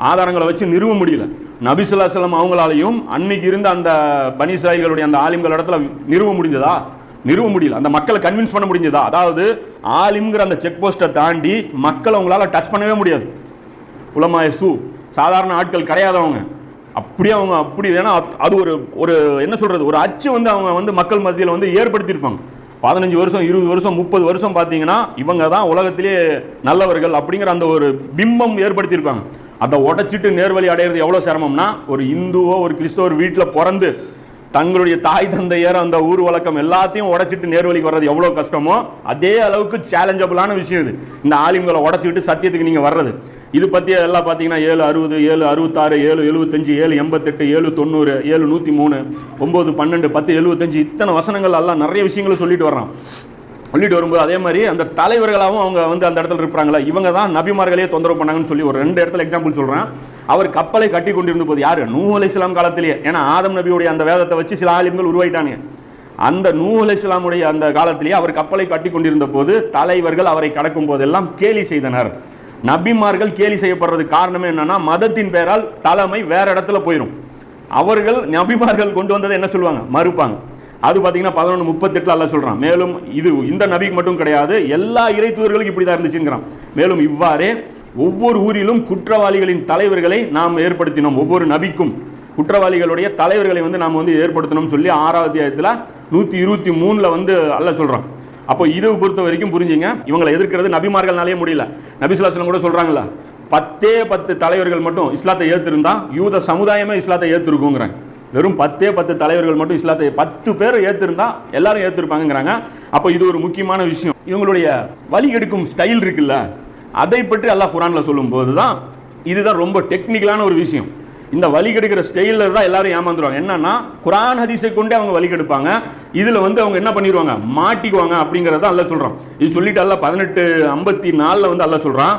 ஆதாரங்களை வச்சு நிறுவ முடியல. நபி ஸல்லல்லாஹு அலைஹி வஸல்லம் அவங்களாலையும் அன்னைக்கு இருந்த அந்த பனி இஸ்ராயீல்களுடைய அந்த ஆலிம்கள் இடத்துல நிறுவ முடிஞ்சதா? நிறுவ முடியல. அந்த மக்களை கன்வின்ஸ் பண்ண முடிஞ்சதா? அதாவது ஆலிம்ங்கிற அந்த செக் போஸ்ட்டை தாண்டி மக்களை உங்களால் டச் பண்ணவே முடியாது. உலமாய சாதாரண ஆட்கள் கிடையாதவங்க. அப்படியே அவங்க அப்படி ஏன்னா அது ஒரு ஒரு என்ன சொல்றது, ஒரு அச்சு வந்து அவங்க வந்து மக்கள் மத்தியில் வந்து ஏற்படுத்தியிருப்பாங்க. 15 வருஷம் 20 வருஷம் 30 வருஷம் பார்த்தீங்கன்னா இவங்க தான் உலகத்திலே நல்லவர்கள் அப்படிங்கிற அந்த ஒரு பிம்பம் ஏற்படுத்தியிருப்பாங்க. அதை உடைச்சிட்டு நேர்வழி அடையிறது எவ்வளோ சிரமம்னா, ஒரு இந்துவோ ஒரு கிறிஸ்தவர் வீட்டில் பிறந்து தங்களுடைய தாய் தந்தையர் அந்த ஊர் வழக்கம் எல்லாத்தையும் உடைச்சிட்டு நேர்வழிக்கு வர்றது எவ்வளோ கஷ்டமோ அதே அளவுக்கு சேலஞ்சபிளான விஷயம் இது. இந்த ஆலிம்களை உடைச்சிட்டு சத்தியத்துக்கு நீங்கள் வர்றது. இது பற்றி எல்லாம் பார்த்தீங்கன்னா 760 766 775 788 790 703 9 12 10 75 இத்தனை வசனங்கள் எல்லாம் நிறைய விஷயங்களை சொல்லிட்டு வர்றான். சொல்லிட்டு வரும்போது அதே மாதிரி அந்த தலைவர்களாகவும் அவங்க வந்து அந்த இடத்துல இருப்பாங்களா, இவங்க தான் நபிமார்களே தொந்தரவு பண்ணாங்கன்னு சொல்லி ஒரு 2 இடத்துல எக்ஸாம்பிள் சொல்கிறேன். அவர் கப்பலை கட்டி கொண்டிருந்த போது யார், நூஹ் அலைஹிஸ்ஸலாம் காலத்திலேயே, ஏன்னா ஆதம் நபியுடைய அந்த வேதத்தை வச்சு சில ஆலிம்கள் உருவாயிட்டாங்க. அந்த நூஹ் அலைஹிஸ்ஸலாமுடைய அந்த காலத்திலேயே அவர் கப்பலை கட்டி கொண்டிருந்த போது தலைவர்கள் அவரை கடக்கும் போதெல்லாம் கேலி செய்தனர். நபிமார்கள் கேலி செய்யப்படுறதுக்கு காரணமே என்னன்னா, மதத்தின் பெயரால் தலைமை வேற இடத்துல போயிடும். அவர்கள் நபிமார்கள் கொண்டு வந்ததை என்ன சொல்லுவாங்க, மறுப்பாங்க. அது பார்த்தீங்கன்னா 11:38 அல்லாஹ் சொல்றான். மேலும் இது இந்த நபிக்கு மட்டும் கிடையாது, எல்லா இறை தூதர்களுக்கும் இப்படி தான் இருந்துச்சுங்கிறான். மேலும் இவ்வாறே ஒவ்வொரு ஊரிலும் குற்றவாளிகளின் தலைவர்களை நாம் ஏற்படுத்தினோம். ஒவ்வொரு நபிக்கும் குற்றவாளிகளுடைய தலைவர்களை வந்து நாம் வந்து ஏற்படுத்தணும் சொல்லி 6வது அத்தியாயத்தில் 123 வந்து அல்லாஹ் சொல்றான். அப்போ இதை பொறுத்த வரைக்கும் புரிஞ்சுங்க, இவங்களை எதிர்க்கிறது நபிமார்கள்னாலே முடியல. நபி ஸல்லல்லாஹு அலைஹி வஸல்லம் கூட சொல்றாங்களா, 10 தலைவர்கள் மட்டும் இஸ்லாத்தை ஏற்றிருந்தா யூத சமுதாயமே இஸ்லாத்தை ஏற்றிருக்குங்கிறாங்க. வெறும் 10 தலைவர்கள் மட்டும் இஸ்லாத்தை 10 பேர் ஏற்றிருந்தா எல்லாரும் ஏற்றிருப்பாங்கிறாங்க. அப்போ இது ஒரு முக்கியமான விஷயம். இவங்களுடைய வழி எடுக்கும் ஸ்டைல் இருக்குல்ல, அதை பற்றி அல்லாஹ் குர்ஆன்ல சொல்லும்போது தான் இதுதான் ரொம்ப டெக்னிக்கலான ஒரு விஷயம். இந்த வழி கெடுக்கிற ஸ்டைலில் தான் எல்லாரும் ஏமாந்துருவாங்க. என்னன்னா, குர்ஆன் ஹதீஸை கொண்டே அவங்க வழி கெடுப்பாங்க. இதில் வந்து அவங்க என்ன பண்ணிடுவாங்க, மாட்டிக்குவாங்க அப்படிங்கிறத அல்லாஹ் சொல்கிறான். இது சொல்லிட்டு அல்லாஹ் 18:54 வந்து அல்லாஹ் சொல்கிறான்,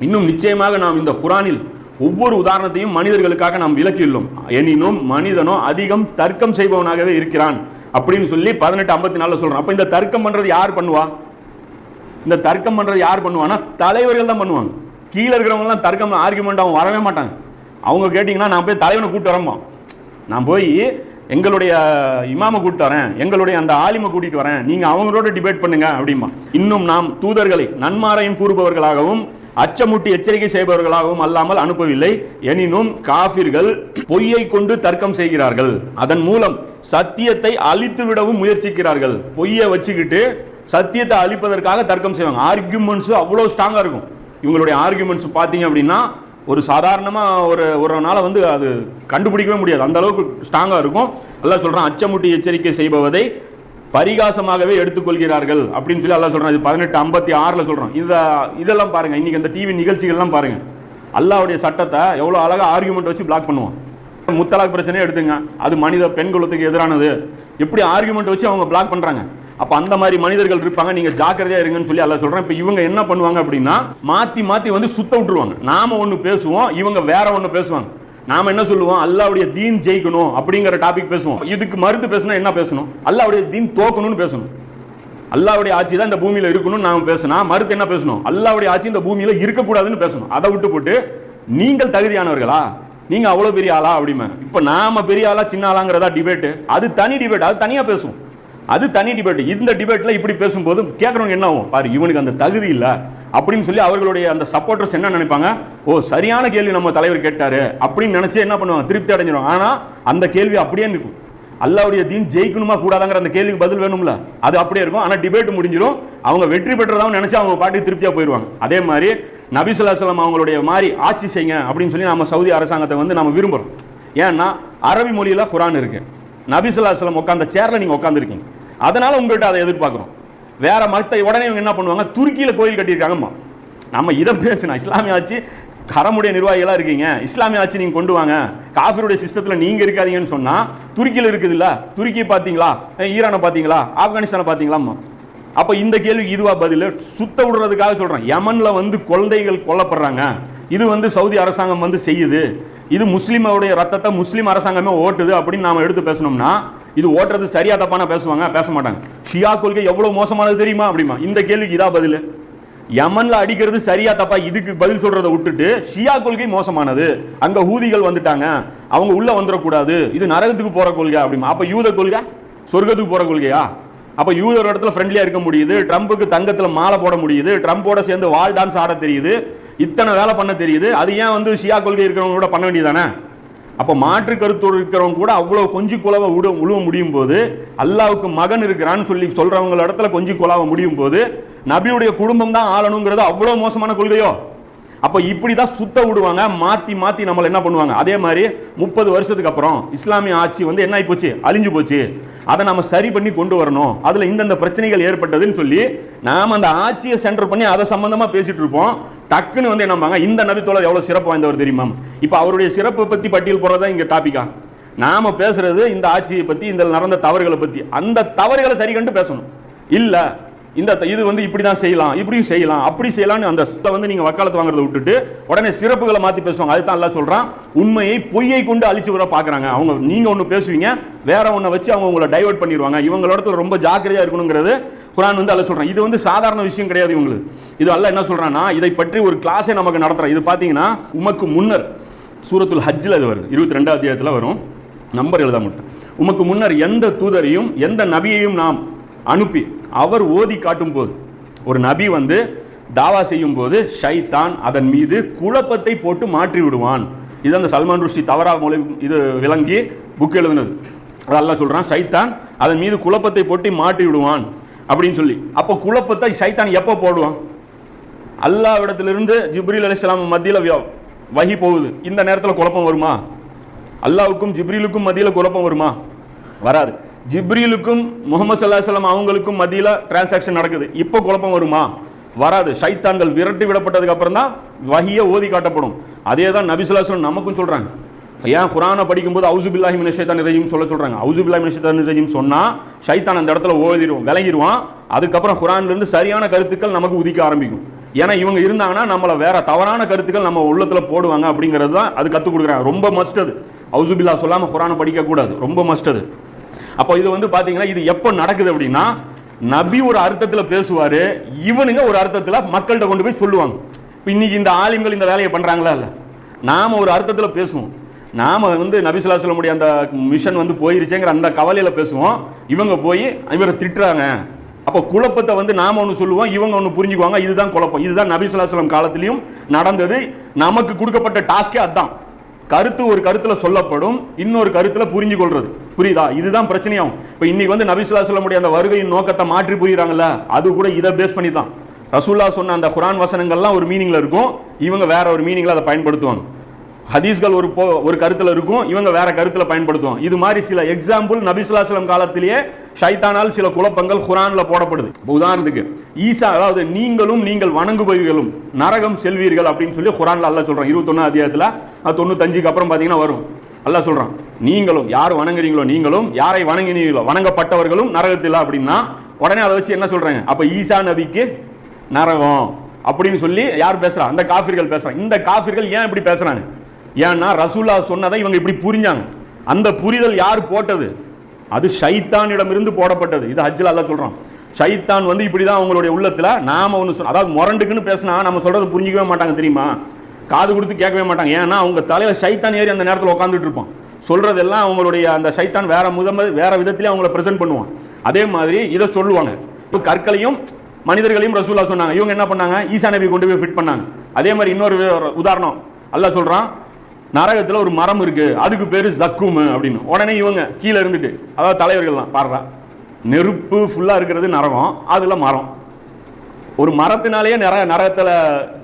இன்னும் நிச்சயமாக நாம் இந்த குர்ஆனில் ஒவ்வொரு உதாரணத்தையும் மனிதர்களுக்காக நாம் விலக்கியுள்ளோம், எனினும் மனிதனோ அதிகம் தர்க்கம் செய்பவனாகவே இருக்கிறான் அப்படின்னு சொல்லி 18:54 சொல்றான். அப்ப இந்த தர்க்கம் பண்றது யார் பண்ணுவா? இந்த தர்க்கம் பண்றது யார் பண்ணுவான்னா தலைவர்கள் தான் பண்ணுவாங்க. கீழே இருக்கிறவங்க எல்லாம் தர்க்கம் ஆர்குமெண்ட் அவங்க வரவே மாட்டாங்க. அவங்க கேட்டீங்கன்னா, நான் போய் தலைவனை கூப்பிட்டு வரேன், நான் போய் எங்களுடைய இமாமை கூப்பிட்டு வரேன், எங்களுடைய அந்த ஆலிமை கூட்டிட்டு வரேன், நீங்க அவங்களோட டிபேட் பண்ணுங்க அப்படிமா. இன்னும் நாம் தூதர்களை நன்மாரையும் கூறுபவர்களாகவும் அச்சமூட்டி எச்சரிக்கை செய்பவர்களாகவும் அல்லாமல் அனுப்பவில்லை, எனினும் காஃபிர்கள் பொய்யை கொண்டு தர்க்கம் செய்கிறார்கள், அதன் மூலம் சத்தியத்தை அழித்து விடவும் முயற்சிக்கிறார்கள். பொய்யை வச்சுக்கிட்டு சத்தியத்தை அழிப்பதற்காக தர்க்கம் செய்வாங்க. ஆர்கியூமெண்ட்ஸ் அவ்வளோ ஸ்ட்ராங்காக இருக்கும். இவங்களுடைய ஆர்கியூமெண்ட்ஸ் பார்த்தீங்க அப்படின்னா ஒரு சாதாரணமாக ஒரு நாளை வந்து அது கண்டுபிடிக்கவே முடியாது, அந்த அளவுக்கு ஸ்ட்ராங்காக இருக்கும். அல்லாஹ் சொல்கிறான், அச்சமூட்டி எச்சரிக்கை செய்பவதை பரிகாசமாகவே எடுத்துக்கொள்கிறார்கள் அப்படின்னு சொல்லி அல்லாஹ் சொல்றான். இது 18:56 சொல்றான். இதெல்லாம் பாருங்க, இன்னைக்கு அந்த டிவி நிகழ்ச்சிகள்லாம் பாருங்க, அல்லாஹ்வுடைய சட்டத்தை எவ்வளோ அழகாக ஆர்குமெண்ட் வச்சு பிளாக் பண்ணுவான். முத்தலாக் பிரச்சனையே எடுத்துங்க, அது மனித பெண் குலத்துக்கு எதிரானது, எப்படி ஆர்குமெண்ட் வச்சு அவங்க பிளாக் பண்றாங்க. அப்ப அந்த மாதிரி மனிதர்கள் இருப்பாங்க, நீங்க ஜாக்கிரதையா இருங்கன்னு சொல்லி அல்லாஹ் சொல்றேன். இப்ப இவங்க என்ன பண்ணுவாங்க அப்படின்னா, மாத்தி மாத்தி வந்து சுத்த விட்டுருவாங்க. நாம ஒன்று பேசுவோம், இவங்க வேற ஒன்று பேசுவாங்க. நாம என்ன சொல்லுவோம், அல்லாஹ்வுடைய தீன் ஜெயிக்கணும் அப்படிங்கிற டாபிக் பேசுவோம். இதுக்கு மறுத்து பேசினா என்ன பேசணும், அல்லாஹ்வுடைய தீன் தோக்கணும்னு பேசணும். அல்லாஹ்வுடைய ஆட்சி தான் இந்த பூமியில இருக்கணும்னு நாம பேசினா, மறுத்து என்ன பேசணும், அல்லாஹ்வுடைய ஆட்சி இந்த பூமியில இருக்கக்கூடாதுன்னு பேசணும். அதை விட்டு போட்டு நீங்கள் தகுதியானவர்களா, நீங்க அவ்வளவு பெரிய ஆளா அப்படிமா. இப்ப நாம பெரிய ஆளா சின்ன ஆளாங்கிறதா டிபேட், அது தனி டிபேட், அது தனியா பேசுவோம், அது தனி டிபேட். இந்த டிபேட்ல இப்படி பேசும்போது கேட்கறவங்க என்ன ஆகும், பாரு இவனுக்கு அந்த தகுதி இல்லை அப்படின்னு சொல்லி அவர்களுடைய அந்த சப்போர்ட்டர்ஸ் என்ன நினைப்பாங்க, ஓ சரியான கேள்வி நம்ம தலைவர் கேட்டாரு அப்படின்னு நினைச்சு என்ன பண்ணுவாங்க, திருப்தி அடைஞ்சிடும். ஆனா அந்த கேள்வி அப்படியே இருக்கும், அல்லாஹ்வுடைய தீன் ஜெயிக்கணுமா கூடாதாங்கிற அந்த கேள்விக்கு பதில் வேணும்ல, அது அப்படியே இருக்கும். ஆனா டிபேட் முடிஞ்சிடும், அவங்க வெற்றி பெற்றதாகவும் நினைச்சு அவங்க பாட்டுக்கு திருப்தியா போயிடுவாங்க. அதே மாதிரி நபி ஸல்லல்லாஹு அலைஹி வஸல்லம் அவங்களுடைய மாதிரி ஆட்சி செய்யுங்க அப்படின்னு சொல்லி நம்ம சவுதி அரசாங்கத்தை வந்து நம்ம விரும்புறோம். ஏன்னா அரபி மொழியில குர்ஆன் இருக்கு, நபி ஸல்லல்லாஹு அலைஹி வஸல்லம் உட்கார்ந்த சேர்ல நீங்க உட்கார்ந்துருக்கீங்க, அதனால உங்கள்கிட்ட அதை எதிர்பார்க்கிறோம். வேற மத்த உடனே இவங்க என்ன பண்ணுவாங்க, துருக்கியில கோயில் கட்டியிருக்காங்கம்மா, நம்ம இதை பேசினா இஸ்லாமிய ஆட்சி, ஹரமுடைய நிர்வாகிகளா இருக்கீங்க, இஸ்லாமிய ஆட்சி நீங்க கொண்டு வாங்க, காஃபிருடைய சிஸ்டத்துல நீங்க இருக்காதீங்கன்னு சொன்னா, துருக்கியில இருக்குது இல்ல, துருக்கி பாத்தீங்களா, ஈரானை பாத்தீங்களா, ஆப்கானிஸ்தானை பாத்தீங்களா. அப்ப இந்த கேள்விக்கு இதுவா பதில், சுத்த விடுறதுக்காக சொல்றேன். யமன்ல வந்து குழந்தைகள் கொல்லப்படுறாங்க, இது வந்து சவுதி அரசாங்கம் வந்து செய்யுது, இது முஸ்லீமுடைய ரத்தத்தை முஸ்லீம் அரசாங்கமே ஓட்டுது அப்படின்னு நாம எடுத்து பேசணும்னா, இது ஓட்டுறது சரியா தப்பான பேசுவாங்க, பேச மாட்டாங்க. ஷியா கொள்கை எவ்வளவு மோசமானது தெரியுமா அப்படிமா. இந்த கேள்விக்கு இதா பதில், யமன்ல அடிக்கிறது சரியா தப்பா, இதுக்கு பதில் சொல்றதை விட்டுட்டு ஷியா கொள்கை மோசமானது, அங்க ஹூதிகள் வந்துட்டாங்க, அவங்க உள்ள வந்துடக்கூடாது, இது நரகத்துக்கு போற கொள்கை அப்படிமா. அப்ப யூத கொள்கை சொர்க்கத்துக்கு போற கொள்கையா? அப்ப யூதர் இடத்துல ஃப்ரெண்ட்லியா இருக்க முடியுது, ட்ரம்புக்கு தங்கத்துல மாலை போட முடியுது, ட்ரம்போட சேர்ந்து வால் டான்ஸ் ஆட தெரியுது, இத்தனை வேலை பண்ண தெரியுது. அது ஏன் வந்து ஷியா கொள்கை இருக்கிறவங்க கூட பண்ண வேண்டியதானே? அப்போ மாற்று கருத்தோடு இருக்கிறவங்க கூட அவ்வளவு கொஞ்சி குலவை உழுவ முடியும் போது, அல்லாவுக்கு மகன் இருக்கிறான்னு சொல்லி சொல்றவங்க இடத்துல கொஞ்சி குலாவ முடியும் போது, நபியுடைய குடும்பம் தான் ஆளணுங்கிறது அவ்வளவு மோசமான கொள்கையோ? அப்போ இப்படிதான் சுத்த விடுவாங்க, மாத்தி மாத்தி நம்மள என்ன பண்ணுவாங்க. அதே மாதிரி 30 வருஷத்துக்கு அப்புறம் இஸ்லாமிய ஆட்சி வந்து என்ன ஆகி போச்சு, அழிஞ்சு போச்சு. அதை நம்ம சரி பண்ணி கொண்டு வரணும், அதுல இந்த பிரச்சனைகள் ஏற்பட்டதுன்னு சொல்லி நாம அந்த ஆட்சியை சென்டர் பண்ணி அதை சம்பந்தமா பேசிட்டு இருப்போம். டக்குன்னு வந்து என்னம்பாங்க, இந்த நபித்தோழர் எவ்வளவு சிறப்பு வாய்ந்தவர் தெரியுமா? இப்ப அவருடைய சிறப்பை பத்தி பட்டியல் போடுறதா இங்க டாபிக்கா? நாம பேசுறது இந்த ஆட்சியை பத்தி, இந்த நடந்த தவறுகளை பத்தி. அந்த தவறுகளை சரி கண்டு பேசணும். இல்ல இது வந்து இப்படிதான் செய்யலாம், இப்படியும் செய்யலாம், அப்படி செய்யலாம்னு அந்த வந்து நீங்க வக்காலத்து வாங்குறத விட்டுட்டு உடனே சிறப்புகளை மாத்தி பேசுவாங்க. அதுதான் அல்லாஹ் சொல்றான், உண்மையை பொய்யை கொண்டு அழிச்சு வர பாக்குறாங்க. அவங்க நீங்க ஒண்ணு பேசுவீங்க, வேற ஒண்ண வச்சு அவங்க உங்களை டைவர்ட் பண்ணிடுவாங்க. இவங்களோட ரொம்ப ஜாக்கிரதையா இருக்கணுங்கிறது குர்ஆன் வந்து அல்லாஹ் சொல்றான். இது வந்து சாதாரண விஷயம் கிடையாது இவங்களுக்கு. இது அல்லாஹ் என்ன சொல்றான்னா, இதை பற்றி ஒரு கிளாஸே நமக்கு நடத்துறான். இது பாத்தீங்கன்னா உமக்கு முன்னர் சூரத்துல் ஹஜ்ல இது வருது, 22வது அத்தியாயத்துல வரும். நம்பர் எழுத மாட்டேன். உமக்கு முன்னர் எந்த தூதரையும் எந்த நபியையும் நாம் அனுப்பி அவர் ஓதி காட்டும் போது, ஒரு நபி வந்து தாவா செய்யும் போது ஷைத்தான் அதன் மீது குழப்பத்தை போட்டு மாற்றி விடுவான். இது அந்த சல்மான் ருஷ்டி தவறா மொழி இது விளங்கி புக் எழுதுனது. அல்லாஹ் சொல்றான், ஷைத்தான் அதன் மீது குழப்பத்தை போட்டு மாற்றி விடுவான் அப்படின்னு சொல்லி. அப்போ குழப்பத்தை ஷைத்தான் எப்போ போடுவான்? அல்லாஹ்விடத்திலிருந்து ஜிப்ரீல் அலைஹிஸ்ஸலாம் மத்தியில வஹி போகுது, இந்த நேரத்தில் குழப்பம் வருமா? அல்லாஹ்வுக்கும் ஜிப்ரீலுக்கும் மத்தியில குழப்பம் வருமா? வராது. ஜிப்ரீலுக்கும் முஹம்மது ஸல்லல்லாஹு அலைஹி வஸல்லம் அவங்களுக்கும் மத்தியில டிரான்சாக்ஷன் நடக்குது, இப்போ குழப்பம் வருமா? வராது. ஷைத்தான்கள் விரட்டி விடப்பட்டதுக்கு அப்புறம் தான் வஹியை ஓதி காட்டப்படும். அதே தான் நபி ஸல்லல்லாஹு அலைஹி வஸல்லம் நமக்கும் சொல்றாங்க. ஏன் குர்ஆனை படிக்கும்போது அவுஸு பில்லாஹி மினஷ் ஷைத்தானிர் ரஜீம் சொல்றாங்க. அவுஸு பில்லாஹி மினஷ் ஷைத்தானிர் ரஜீம் சொன்னா ஷைத்தான் அந்த இடத்துல ஓதிடுவான், விலகிடுவான். அதுக்கப்புறம் குர்ஆன்ல இருந்து சரியான கருத்துக்கள் நமக்கு உதிக்க ஆரம்பிக்கும். ஏன்னா இவங்க இருந்தாங்கன்னா நம்மளை வேற தவறான கருத்துக்கள் நம்ம உள்ளத்துல போடுவாங்க அப்படிங்கிறது தான் அது கற்றுக் கொடுக்குறாங்க. ரொம்ப மஸ்ட் அது. அவுஸு பில்லாஹ் சொல்லாம குர்ஆனை படிக்க கூடாது, ரொம்ப மஸ்ட் அது. அப்போ இது வந்து பாத்தீங்கன்னா இது எப்போ நடக்குது அப்படின்னா, நபி ஒரு அர்த்தத்தில் பேசுவாரு, இவனுங்க ஒரு அர்த்தத்தில் மக்கள்கிட்ட கொண்டு போய் சொல்லுவாங்க. இன்னைக்கு இந்த ஆலிம்கள் இந்த வேலையை பண்றாங்களா? இல்ல, நாம ஒரு அர்த்தத்தில் பேசுவோம். நாம வந்து நபி ஸல்லல்லாஹு அலைஹி வஸல்லம் அந்த மிஷன் வந்து போயிருச்சேங்கிற அந்த கவலையில பேசுவோம். இவங்க போய் இவரை திட்டுறாங்க. அப்போ குழப்பத்தை வந்து நாம ஒன்று சொல்லுவோம், இவங்க ஒன்று புரிஞ்சுக்குவாங்க. இதுதான் குழப்பம். இதுதான் நபி ஸல்லல்லாஹு அலைஹி வஸல்லம் காலத்திலையும் நடந்தது. நமக்கு கொடுக்கப்பட்ட டாஸ்கே அதுதான். கருத்து ஒரு கருத்துல சொல்லப்படும், இன்னொரு கருத்துல புரிஞ்சு கொள்றது. புரியுதா? இதுதான் பிரச்சனையாகும். இப்போ இன்னைக்கு வந்து நபி ஸல்லல்லாஹு அலைஹி வஸல்லம் அந்த வருகையின் நோக்கத்தை மாற்றி புரியுறாங்கல்ல, அது கூட இதை பேஸ் பண்ணி தான். ரசூலுல்லாஹ் சொன்ன அந்த குர்ஆன் வசனங்கள்லாம் ஒரு மீனிங்ல இருக்கும், இவங்க வேற ஒரு மீனிங்ல அதை பயன்படுத்துவாங்க. ஹதீஸ்கள் ஒரு கருத்துல இருக்கும், இவங்க வேற கருத்துல பயன்படுத்துவாங்க. இது மாதிரி சில எக்ஸாம்பிள் நபி ஸல்லல்லாஹு அலைஹி வஸல்லம் காலத்திலேயே ஷைத்தானால் சில குழப்பங்கள் குர்ஆன்ல போடப்படுது. உதாரணத்துக்கு ஈசா, அதாவது நீங்களும் நீங்கள் வணங்குபவர்களும் நரகம் செல்வீர்கள் அப்படின்னு சொல்லி குர்ஆன்ல அல்லாஹ் சொல்றான். 21 அத்தியாயத்துல 95க்கு அப்புறம் பாத்தீங்கன்னா வரும். அல்லாஹ் சொல்றான், நீங்களும் யார் வணங்குறீங்களோ நீங்களும், யாரை வணங்கினீங்களோ வணங்கப்பட்டவர்களும் நரகத்தில் அப்படின்னா, உடனே அதை வச்சு என்ன சொல்றாங்க? அப்ப ஈசா நபிக்கு நரகம் அப்படின்னு சொல்லி யார் பேசுறா? அந்த காஃபிர்கள் பேசுறாங்க. இந்த காஃபிர்கள் ஏன் இப்படி பேசுறாங்க? ஏன்னா ரசூலுல்லாஹ் சொன்னதை இவங்க இப்படி புரிஞ்சாங்க. அந்த புரிதல் யார் போட்டது? அது ஷைத்தானிடம் இருந்து போடப்பட்டது. இது ஹஜ்ல அல்லாஹ் சொல்றான். ஷைத்தான் வந்து இப்படிதான் அவங்களுடைய உள்ளத்துல நாம ஒன்று, அதாவது முரண்டுக்குன்னு பேசினா நம்ம சொல்றது புரிஞ்சிக்கவே மாட்டாங்க தெரியுமா? காது கொடுத்து கேட்கவே மாட்டாங்க. ஏன்னா அவங்க தலையில ஷைத்தான் ஏறி அந்த நேரத்தில் உட்காந்துட்டு இருப்பான். சொல்றதெல்லாம் அவங்களுடைய அந்த ஷைத்தான் வேற விதத்திலே அவங்கள பிரசன்ட் பண்ணுவான். அதே மாதிரி இதை சொல்லுவாங்க. இப்போ கற்களையும் மனிதர்களையும் ரசூலுல்லாஹ் சொன்னாங்க. இவங்க என்ன பண்ணாங்க? ஈசா நபி கொண்டு போய் ஃபிட் பண்ணாங்க. அதே மாதிரி இன்னொரு உதாரணம் அல்லாஹ் சொல்றான், நரகத்தில் ஒரு மரம் இருக்கு, அதுக்கு பேரு ஜக்கும் அப்படின்னு. உடனே இவங்க கீழே இருந்துட்டு, அதாவது தலைவர்கள்லாம் பாடுறா, நெருப்பு ஃபுல்லா இருக்கிறது நரகம், அதுல மரம். ஒரு மரத்தினாலேயே நரகத்தில்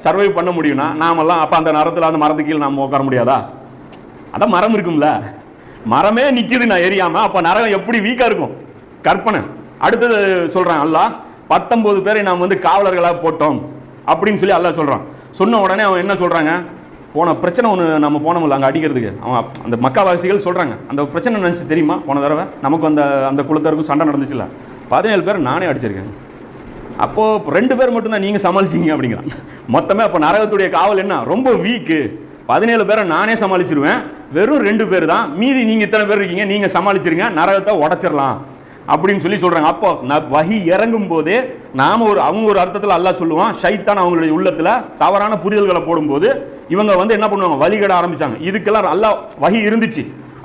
சர்வைவ் பண்ண முடியும்னா நாமெல்லாம் அப்ப அந்த நரத்தில் அந்த மரத்துக்கு கீழே நாம உட்கார முடியாதா? அதான் மரம் இருக்கும்ல, மரமே நிக்குது நான் எரியாம, அப்ப நரகம் எப்படி வீக்கா இருக்கும்? கற்பனை. அடுத்தது சொல்றான் அல்லாஹ், 19 பேரை நாம் வந்து காவலர்களாக போட்டோம் அப்படின்னு சொல்லி அல்லாஹ் சொல்றான். சொன்ன உடனே அவன் என்ன சொல்றாங்க? போன பிரச்சனை ஒன்று நம்ம போனோம்ல அங்கே அடிக்கிறதுக்கு, அவன் அந்த மக்காவாசிகள் சொல்றாங்க, அந்த பிரச்சனை நினச்சி தெரியுமா? போன தடவை நமக்கு அந்த குலத்தருக்கும் சண்டை நடந்துச்சுல்ல, 17 பேர் நானே அடிச்சிருக்கேன். அப்போ 2 பேர் மட்டும்தான் நீங்க சமாளிச்சீங்க அப்படிங்கிறான். மொத்தமே அப்போ நரகத்துடைய காவல் என்ன? ரொம்ப வீக்கு. 17 பேரை நானே சமாளிச்சிருவேன், வெறும் 2 பேர் தான் மீதி, நீங்க இத்தனை பேர் இருக்கீங்க, நீங்க சமாளிச்சிருங்க, நரகத்தை உடைச்சிடலாம் அப்படின்னு சொல்லி சொல்றாங்க. அப்போ வஹி இறங்கும் போதே நாம அவங்க ஒரு அர்த்தத்தில் அல்லாஹ் சொல்லுவான், ஷைத்தான் அவங்களுடைய உள்ளத்துல தவறான புரிதல்களை போடும்போது இவங்க வந்து என்ன பண்ணுவாங்க? வழிகட ஆரம்பிச்சாங்க. இதுக்கெல்லாம் அல்லாஹ் வஹி இருந்துச்சு,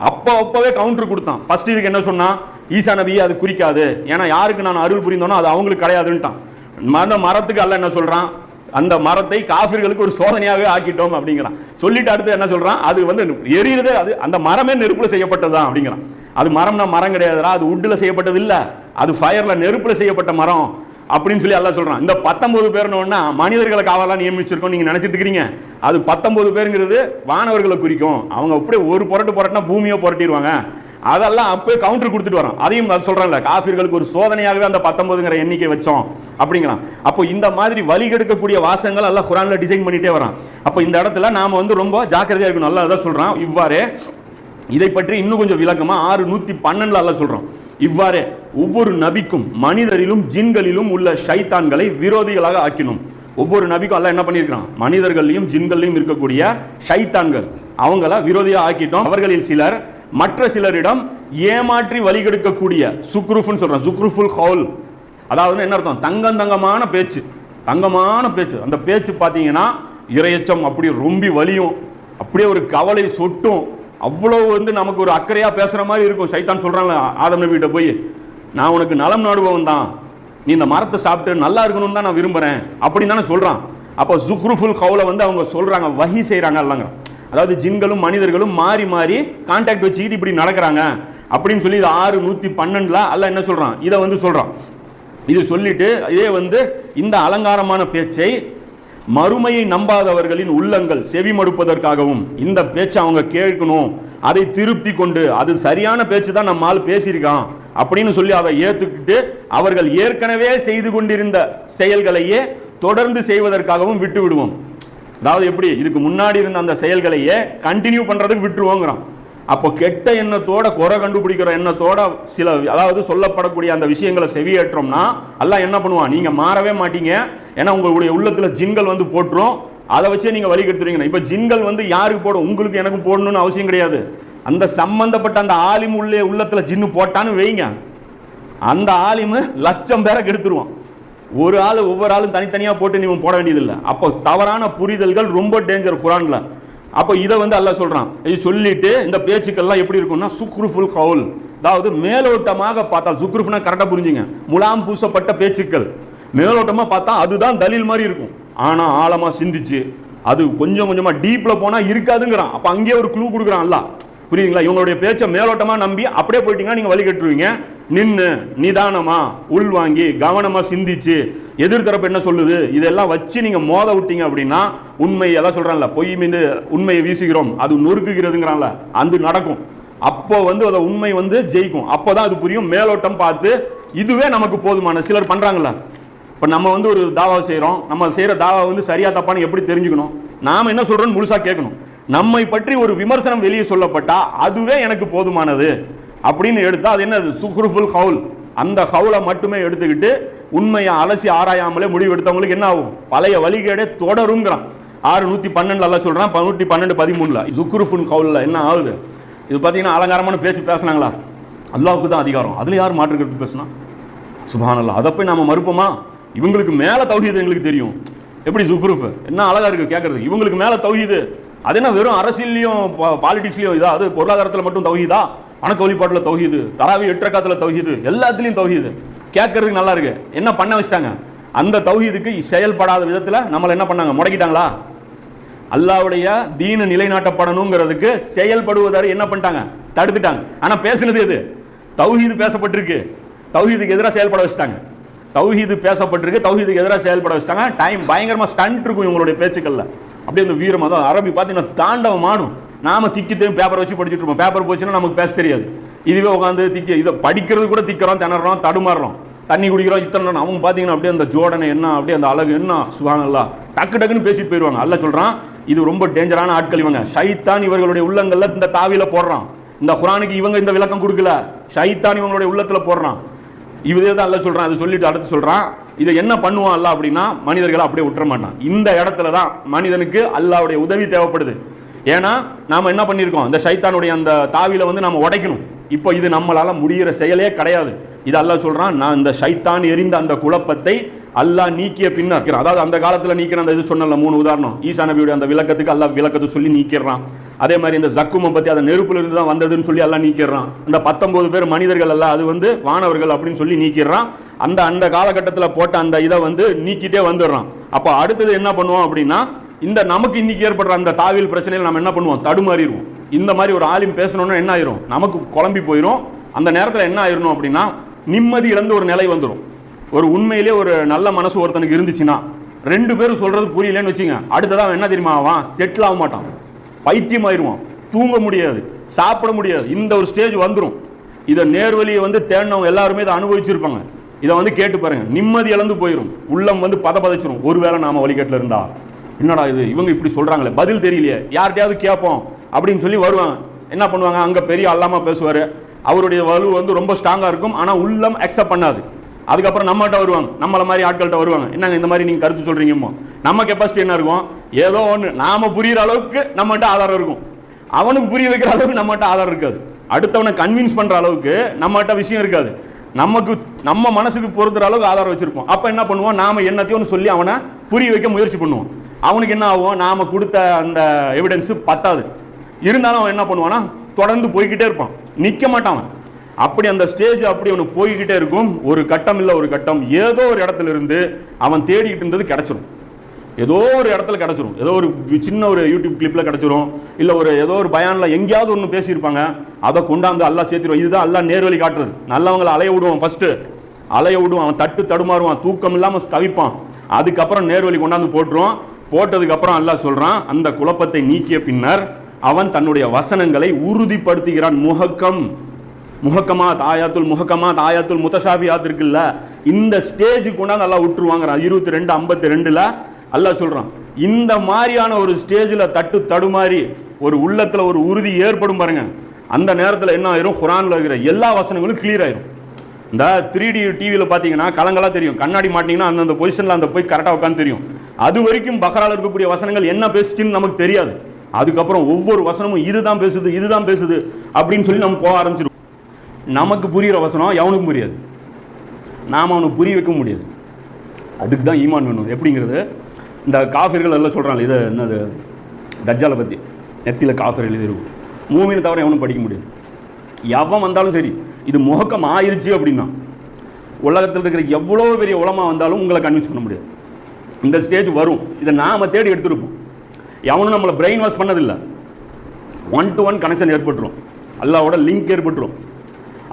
அப்பவே கவுண்டர் கொடுத்தான். ஃபர்ஸ்ட் இதுக்கு என்ன சொன்னா? ஈசா நபியை அது குறிக்காது, ஏன்னா யாருக்கு நான் அருள் புரிந்தோனோ அது அவங்களுக்கு கிடையாதுன்ட்டான். அந்த மரத்துக்கு அல்லாஹ் என்ன சொல்றான், அந்த மரத்தை காஃபிர்களுக்கு ஒரு சோதனையாகவே ஆக்கிட்டோம் அப்படிங்கிறான். சொல்லிட்டு அடுத்து என்ன சொல்றான், அது வந்து எரியுறது, அது அந்த மரமே நெருப்புல செய்யப்பட்டதுதான் அப்படிங்கிறான். அது மரம்னா மரம் கிடையாதுடா, அது உட்ல செய்யப்பட்டது இல்ல, அது ஃபயர்ல நெருப்புல செய்யப்பட்ட மரம் அப்படின்னு சொல்லி அல்லாஹ் சொல்றான். இந்த 19 பேர்னோன்னா மனிதர்களை காவலா நியமிச்சிருக்கோம் நீங்க நினைச்சிட்டு இருக்கீங்க. அது 19 பேருங்கிறது வானவர்களை குறிக்கும். அவங்க அப்படியே ஒரு புரட்டுனா பூமியை புரட்டிடுவாங்க. அதெல்லாம் அப்பவே கவுண்டர் கொடுத்துட்டு வரோம். அதையும் சொல்றாங்கல்ல, காஃபிர்களுக்கு ஒரு சோதனையாகவே அந்த 19ங்கிற எண்ணிக்கை வச்சோம் அப்படிங்கிறான். அப்போ இந்த மாதிரி வழி கெடுக்கக்கூடிய வாசங்கள் எல்லாம் குர்ஆன்ல டிசைன் பண்ணிட்டே வரான். அப்போ இந்த இடத்துல நாம வந்து ரொம்ப ஜாக்கிரதையா இருக்கணும். அல்லாஹ் அதான் சொல்றான். இவ்வாறே இதை பற்றி இன்னும் கொஞ்சம் விளக்கமா 6:112 அல்லாஹ் சொல்றான். இவ்வாறே ஒவ்வொரு நபிக்கும் மனிதரிலும் ஜின்களிலும் உள்ள ஷைத்தான்களை விரோதிகளாக ஆக்கினோம். ஒவ்வொரு நபிக்கும் அல்லாஹ் என்ன பண்ணியிருக்கான், மனிதர்களையும் ஜின்களையும் இருக்கக்கூடிய ஷைத்தான்கள் அவங்கள விரோதியா ஆக்கிட்டோம். அவர்களில் சிலர் மற்ற சிலரிடம் ஏமாற்றி வழிகெடுக்கக்கூடிய சுக்ருஃப்னு சொல்றான், சுக்ருஃபுல் கவுல், அதாவது என்ன அர்த்தம், தங்கமான பேச்சு, தங்கமான பேச்சு. அந்த பேச்சு பார்த்தீங்கன்னா இரையச்சம் அப்படியே ரொம்பி வலியும், அப்படியே ஒரு கவலை சொட்டும், அவ்வளோ வந்து நமக்கு ஒரு அக்கறையா பேசுற மாதிரி இருக்கும். சைத்தான் சொல்றாங்க ஆதம் நபி கிட்ட போய், நான் உனக்கு நலம் நாடுபவன் தான், நீ இந்த மரத்தை சாப்பிட்டு நல்லா இருக்கணும்னு தான் நான் விரும்புறேன் அப்படின்னு தானே சொல்றான். அப்போ சுக்ருஃபுல் கவுலை வந்து அவங்க சொல்றாங்க, வஹி செய்யறாங்க அல்லங்க. அதாவது ஜின்களும் மனிதர்களும் மாறி மாறி கான்டாக்ட் வச்சுக்கிட்டு இப்படி நடக்கிறாங்க அப்படின்னு சொல்லி 6:112 அல்லாஹ் என்ன சொல்றான், இதை வந்து சொல்றான். இது சொல்லிட்டு இதே வந்து இந்த அலங்காரமான பேச்சை மறுமையை நம்பாதவர்களின் உள்ளங்கள் செவி மடுப்பதற்காகவும், இந்த பேச்சை அவங்க கேட்கணும், அதை திருப்தி கொண்டு அது சரியான பேச்சு தான் நம்ம ஆள் பேசியிருக்கான் அப்படின்னு சொல்லி அதை ஏற்றுக்கிட்டு அவர்கள் ஏற்கனவே செய்து கொண்டிருந்த செயல்களையே தொடர்ந்து செய்வதற்காகவும் விட்டு விடுவோம். அதாவது எப்படி, இதுக்கு முன்னாடி இருந்த அந்த செயல்களையே கண்டினியூ பண்றதுக்கு விட்டுருவோங்கிறான். அப்போ கெட்ட எண்ணத்தோட, குறை கண்டுபிடிக்கிற எண்ணத்தோட சில, அதாவது சொல்லப்படக்கூடிய அந்த விஷயங்களை செவியேற்றோம்னா அல்லாஹ் என்ன பண்ணுவான், நீங்க மாறவே மாட்டீங்க. ஏன்னா உங்களுடைய உள்ளத்துல ஜின்கள் வந்து போட்டுரும், அதை வச்சே நீங்க வழி கெடுத்துறீங்க. இப்ப ஜின்கள் வந்து யாருக்கு போடும், உங்களுக்கு எனக்கும் போடணும்னு அவசியம் கிடையாது. அந்த சம்பந்தப்பட்ட அந்த ஆலிம் உள்ளத்துல ஜின்னு போட்டான்னு வைங்க, அந்த ஆலிமு லட்சம் பேரை கெடுத்துருவான். ஒரு ஆள் ஒவ்வொரு ஆளும் தனித்தனியா போட்டு நீ போட வேண்டியதில்லை. அப்போ தவறான புரிதல்கள் ரொம்ப டேஞ்சர் குர்ஆன்ல. அப்போ இதை வந்து அல்லாஹ் சொல்றான். இது சொல்லிட்டு இந்த பேச்சுக்கள்லாம் எப்படி இருக்கும்னா சுக்ருஃபுல் கவுல், அதாவது மேலோட்டமாக பார்த்தா, சுக்ருஃப்னா கரெக்டா புரிஞ்சுங்க, முலாம் பூசப்பட்ட பேச்சுக்கள். மேலோட்டமா பார்த்தா அதுதான் தலீல் மாதிரி இருக்கும், ஆனா ஆழமா சிந்திச்சு அது கொஞ்சம் கொஞ்சமா டீப்ல போனா இருக்காதுங்கிறான். அப்ப அங்கேயே ஒரு க்ளூ கொடுக்குறான் அல்லாஹ். புரியுதுங்களா? இவங்களுடைய பேச்சை மேலோட்டமா நம்பி அப்படியே போயிட்டீங்கன்னா நீங்க வழி கட்டுருவீங்க. நின்று நிதானமா உள்வாங்கி கவனமா சிந்திச்சு எதிர்த்தரப்பு என்ன சொல்லுது இதெல்லாம் வச்சு நீங்க மோத விட்டீங்க அப்படின்னா உண்மை, அதான் சொல்றான்ல, பொய் மீது உண்மையை வீசுகிறோம் அது நொறுக்குகிறதுங்கிறான்ல, அது நடக்கும். அப்போ வந்து அதை உண்மை வந்து ஜெயிக்கும். அப்போதான் அது புரியும். மேலோட்டம் பார்த்து இதுவே நமக்கு போதுமான சிலர் பண்றாங்கல்ல. இப்போ நம்ம வந்து ஒரு தாவா செய்கிறோம், நம்ம செய்கிற தாவா வந்து சரியா தப்பான்னு எப்படி தெரிஞ்சுக்கணும், நாம் என்ன சொல்கிறோன்னு முழுசாக கேட்கணும். நம்மை பற்றி ஒரு விமர்சனம் வெளியே சொல்லப்பட்டா அதுவே எனக்கு போதுமானது அப்படின்னு எடுத்தா அது என்னது, சுக்ருஃபுல் கவுல். அந்த கவுலை மட்டுமே எடுத்துக்கிட்டு உண்மையை அலசி ஆராயாமலே முடிவு எடுத்தவங்களுக்கு என்ன ஆகும், பழைய வழிகேடே தொடருங்கிறான். 6:112 எல்லாம் சொல்றான். 112:13 சுக்ருஃபுல் கவுல்ல என்ன ஆகுது, இது பார்த்தீங்கன்னா அலங்காரமான பேச்சு பேசினாங்களா, அல்லாஹ்வுக்கு தான் அதிகாரம், அதுல யார் மாற்றுக்கிறது பேசினா, சுப்ஹானல்லாஹ். அதை போய் நாம மறுப்போமா? இவங்களுக்கு மேல தௌஹீது எங்களுக்கு தெரியும். எப்படி சுக்ருஃப் என்ன அழகா இருக்கு கேட்கறது, இவங்களுக்கு மேல தௌஹீது. அது என்ன வெறும் அரசியலையும் பாலிடிக்ஸ்லையும் இதா, அது பொருளாதாரத்தில் மட்டும் தௌஹீதா, வணக்க வழிபாட்டில் தௌஹீது, தராவி 8 ரக்காத்துல தௌஹீது, எல்லாத்துலேயும் தௌஹீது. கேட்கறதுக்கு நல்லா இருக்கு. என்ன பண்ண வச்சிட்டாங்க, அந்த தௌஹீதுக்கு செயல்படாத விதத்தில் நம்மளை என்ன பண்ணாங்க, முடக்கிட்டாங்களா? அல்லாஹ்வுடைய தீன நிலைநாட்டப்படணுங்கிறதுக்கு செயல்படுவதாரு என்ன பண்ணிட்டாங்க, தடுத்துட்டாங்க. ஆனால் பேசுனது எது, தௌஹீது பேசப்பட்டிருக்கு, தௌஹீதுக்கு எதிராக செயல்பட வச்சிட்டாங்க. தௌஹீது பேசப்பட்டிருக்கு, தௌஹீதுக்கு எதிராக செயல்பட வச்சிட்டாங்க. டைம் பயங்கரமாக ஸ்டண்ட் இருக்கும் இவங்களுடைய பேச்சுக்கள்ல. அப்படியே அந்த வீரம் தான் அரபி பார்த்தீங்கன்னா தாண்டவம் ஆடும். நாம திக்கித்தையும் பேப்பர் வச்சு படிச்சுட்டு இருப்போம். பேப்பர் போச்சுன்னா நமக்கு பேச தெரியாது. இதுவே உட்காந்து திக்க இதை படிக்கிறது கூட திக்கிறோம், திணறோம், தடுமாறுறோம், தண்ணி குடிக்கிறோம், இத்தனை. அவங்க பார்த்தீங்கன்னா அப்படியே அந்த ஜோடனை என்ன, அப்படியே அந்த அழகு என்ன, சுப்ஹானல்லாஹ், டக்கு டக்குன்னு பேசிட்டு போயிடுவாங்க. அல்லாஹ் சொல்றான் இது ரொம்ப டேஞ்சரான ஆட்கள் இவங்க. ஷைத்தான் இவர்களுடைய உள்ளங்கள்ல இந்த தாவில போடுறான். இந்த குர்ஆனுக்கு இவங்க இந்த விளக்கம் கொடுக்கல, ஷைத்தான் இவங்களுடைய உள்ளத்துல போடுறான். இதே தான் அல்லாஹ் சொல்றான். அதை சொல்லிட்டு அடுத்து சொல்றான், இதை என்ன பண்ணுவான் அல்லாஹ் அப்படின்னா மனிதர்களை அப்படியே விட்டுற மாட்டான். இந்த இடத்துல தான் மனிதனுக்கு அல்லாஹ்வுடைய உதவி தேவைப்படுது. ஏன்னா நாம என்ன பண்ணியிருக்கோம், இந்த ஷைத்தானுடைய அந்த தாவில வந்து நாம உடைக்கணும். இப்போ இது நம்மளால முடிகிற செயலே கிடையாது. இது அல்லாஹ் சொல்றான், நான் இந்த ஷைத்தான் எரிந்த அந்த குழப்பத்தை அல்லாஹ் நீக்கிய பின்னர், அதாவது அந்த காலத்தில் நீக்கிற அந்த இது சொன்னல 3 உதாரணம், ஈசா நபியுடைய அந்த விளக்கத்துக்கு அல்லாஹ் விளக்கத்தை சொல்லி நீக்கிறான். அதே மாதிரி இந்த ஜக்குமை பற்றி அந்த நெருப்புல இருந்து தான் வந்ததுன்னு சொல்லி அல்லாஹ் நீக்கிறான். அந்த 19 பேர் மனிதர்கள் அல்ல, அது வந்து வானவர்கள் அப்படின்னு சொல்லி நீக்கிறான். அந்த காலகட்டத்தில் போட்ட அந்த இதை வந்து நீக்கிட்டே வந்துடுறான். அப்போ அடுத்தது என்ன பண்ணுவோம் அப்படின்னா, இந்த நமக்கு இன்னைக்கு ஏற்படுற அந்த தாவில் பிரச்சனையில் நம்ம என்ன பண்ணுவோம், தடுமாறிடுவோம். இந்த மாதிரி ஒரு ஆலிம் பேசணும்னா என்ன ஆயிரும், நமக்கு குழம்பி போயிடும். அந்த நேரத்தில் என்ன ஆயிரும் அப்படின்னா, நிம்மதி இழந்து ஒரு நிலை வந்துடும். ஒரு உண்மையிலே ஒரு நல்ல மனசு ஒருத்தனுக்கு இருந்துச்சுன்னா 2 பேரும் சொல்றது புரியலன்னு வச்சுங்க, அடுத்ததான் என்ன தெரியுமா ஆவான், செட்டில் ஆக மாட்டான், பைத்தியம் ஆயிடுவான், தூங்க முடியாது, சாப்பிட முடியாது. இந்த ஒரு ஸ்டேஜ் வந்துடும். இதை நேர்வழியை வந்து தேடினவங்க எல்லாருமே இதை அனுபவிச்சிருப்பாங்க. இதை வந்து கேட்டு பாருங்க, நிம்மதி இழந்து போயிடும், உள்ளம் வந்து பதச்சிரும். ஒருவேளை நாம வழிகட்டில் இருந்தா என்னடா இது இவங்க இப்படி சொல்றாங்களே, பதில் தெரியலையே, யார்கிட்டயாவது கேட்போம் அப்படின்னு சொல்லி வருவாங்க. என்ன பண்ணுவாங்க, அங்க பெரிய அல்லாமா பேசுவாரு, அவருடைய வலு வந்து ரொம்ப ஸ்ட்ராங்கா இருக்கும், ஆனா உள்ளம் அக்செப்ட் பண்ணாது. அதுக்கப்புறம் நம்மகிட்ட வருவாங்க, நம்மள மாதிரி ஆட்கள்கிட்ட வருவாங்க, என்னங்க இந்த மாதிரி நீங்க கருத்து சொல்றீங்கம்மோ. நம்ம கெப்பாசிட்டி என்ன இருக்கும், ஏதோ ஒன்று நாம புரியுற அளவுக்கு நம்மகிட்ட ஆதாரம் இருக்கும், அவனுக்கு புரிய வைக்கிற அளவுக்கு நம்மகிட்ட ஆதாரம் இருக்காது, அடுத்தவனை கன்வின்ஸ் பண்ற அளவுக்கு நம்மகிட்ட விஷயம் இருக்காது, நமக்கு நம்ம மனசுக்கு பொறுத்துற அளவுக்கு ஆதாரம் வச்சிருப்போம். அப்ப என்ன பண்ணுவோம், நாம என்னத்தையும் சொல்லி அவனை புரிய வைக்க முயற்சி பண்ணுவோம். அவனுக்கு என்ன ஆகும், நாம கொடுத்த அந்த எவிடன்ஸ் பத்தாது, இருந்தாலும் அவன் என்ன பண்ணுவான்னா தொடர்ந்து போய்கிட்டே இருப்பான், நிக்க மாட்டான். அப்படி அந்த ஸ்டேஜ் அப்படி அவனுக்கு போய்கிட்டே இருக்கும். ஒரு கட்டம் இல்லை ஒரு கட்டம், ஏதோ ஒரு இடத்துல இருந்து அவன் தேடிக்கிட்டு இருந்தது கிடைச்சிரும், ஏதோ ஒரு இடத்துல கிடைச்சிரும், ஏதோ ஒரு சின்ன ஒரு யூடியூப் கிளிப்ல கிடைச்சிரும், இல்ல ஒரு ஏதோ ஒரு பயான்ல எங்கேயாவது ஒன்று பேசியிருப்பாங்க, அதை கொண்டாந்து அல்லாஹ் சேர்த்துருவான். இதுதான் அல்லாஹ் நேர்வழி காட்டுறது. நல்லவங்களை அலைய விடுவான், ஃபர்ஸ்ட் அலைய விடுவான், அவன் தடுமாறுவான், தூக்கம் இல்லாம தவிப்பான், அதுக்கப்புறம் நேர்வழி கொண்டாந்து போட்டுருவான். போட்டதுக்கு அப்புறம் அல்லாஹ் சொல்றான், அந்த குழப்பத்தை நீக்கிய பின்னர் அவன் தன்னுடைய வசனங்களை உறுதிப்படுத்துகிறான். முஹக்கமாத் ஆயாத்துல் முஹக்கமாத் ஆயாத்துல் முத்தஷாபியாத் இருக்குல்ல, இந்த ஸ்டேஜ் கொண்டாந்து அல்லாஹ் விட்டுருவாங்கிறான். 22:52 அல்லாஹ் சொல்றான், இந்த மாதிரியான ஒரு ஸ்டேஜில் தடுமாறி ஒரு உள்ளத்துல ஒரு உறுதி ஏற்படும் பாருங்க, அந்த நேரத்தில் என்ன ஆயிரும், குர்ஆன்ல இருக்கிற எல்லா வசனங்களும் கிளியர் ஆயிரும். இந்த 3D டிவியில் பார்த்தீங்கன்னா கலங்களா தெரியும், கண்ணாடி மாட்டிங்கன்னா அந்த பொசிஷனில் அந்த போய் கரெக்டாக உட்காந்து தெரியும். அது வரைக்கும் பக்ரால இருக்கக்கூடிய வசனங்கள் என்ன பேசுச்சுன்னு நமக்கு தெரியாது. அதுக்கப்புறம் ஒவ்வொரு வசனமும் இதுதான் பேசுது அப்படின்னு சொல்லி நம்ம போக ஆரம்பிச்சிருவோம். நமக்கு புரிகிற வசனம் எவனுக்கும் புரியாது, நாம் அவனுக்கு புரிய வைக்க முடியாது. அதுக்கு தான் ஈமான் வேணும். எப்படிங்கிறது, இந்த காஃபிர்கள் எல்லாம் சொல்கிறாங்க, இது என்னது தஜ்ஜாலை பற்றி நெத்தியில் காஃபிர் எழுதிருக்கும், மூமினை தவிர எவனும் படிக்க முடியாது. எவன் வந்தாலும் சரி, இது முகக்கம் ஆயிருச்சு அப்படின்னா உலகத்தில் இருக்கிற எவ்வளோ பெரிய உலமா வந்தாலும் உங்களை கன்வின்ஸ் பண்ண முடியாது. இந்த ஸ்டேஜ் வரும், இதை நாம் தேடி எடுத்துருப்போம். எவனும் நம்மளை பிரெயின் வாஷ் பண்ணதில்லை. 1-to-1 கனெக்ஷன் ஏற்பட்டுரும், அல்லாஹ்வோட லிங்க் ஏற்பட்டுரும்.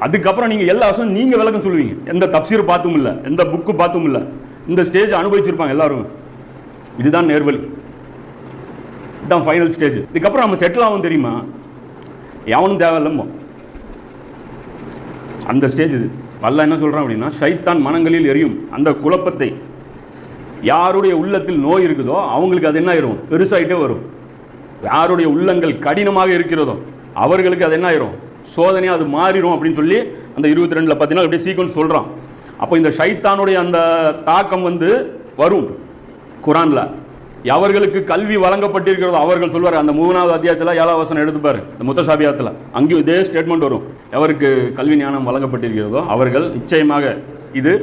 அதுக்கப்புறம் நீங்கள் எல்லா வருஷம் நீங்கள் விளக்கம் சொல்லுவீங்க. எந்த தப்சீர் பார்த்தும் இல்லை, எந்த புக்கு பார்த்தும் இல்லை, இந்த ஸ்டேஜ் அனுபவிச்சிருப்பாங்க எல்லாரும். இதுதான் நேர்வழி, இதுதான் ஃபைனல் ஸ்டேஜ். இதுக்கப்புறம் நம்ம செட்டில் ஆகும் தெரியுமா, எவனும் தேவையில்லமோ அந்த ஸ்டேஜ் இது. அல்லாஹ் என்ன சொல்கிறான் அப்படின்னா, ஷைத்தான் மனங்களில் எரியும் அந்த குழப்பத்தை, யாருடைய உள்ளத்தில் நோய் இருக்குதோ அவங்களுக்கு அது என்ன ஆயிரும், பெருசாயிட்டே வரும். யாருடைய உள்ளங்கள் கடினமாக இருக்கிறதோ அவர்களுக்கு அது என்ன ஆயிரும், சோதனையாக அது மாறிடும் அப்படின்னு சொல்லி அந்த 22 பார்த்தீங்கன்னா அப்படியே சீக்வன்ஸ் சொல்கிறான். அப்போ இந்த ஷைத்தானுடைய அந்த தாக்கம் வந்து வரும். குர்ஆனில் அவர்களுக்கு கல்வி வழங்கப்பட்டிருக்கிறதோ அவர்கள் சொல்வார், அந்த 3வது அத்தியாயத்தில் 7வது வசனம் எடுத்துப்பார், இந்த முத்தஷாபியாத்தில் அங்கேயும் இதே ஸ்டேட்மெண்ட் வரும். எவருக்கு கல்வி ஞானம் வழங்கப்பட்டிருக்கிறதோ அவர்கள் நிச்சயமாக இது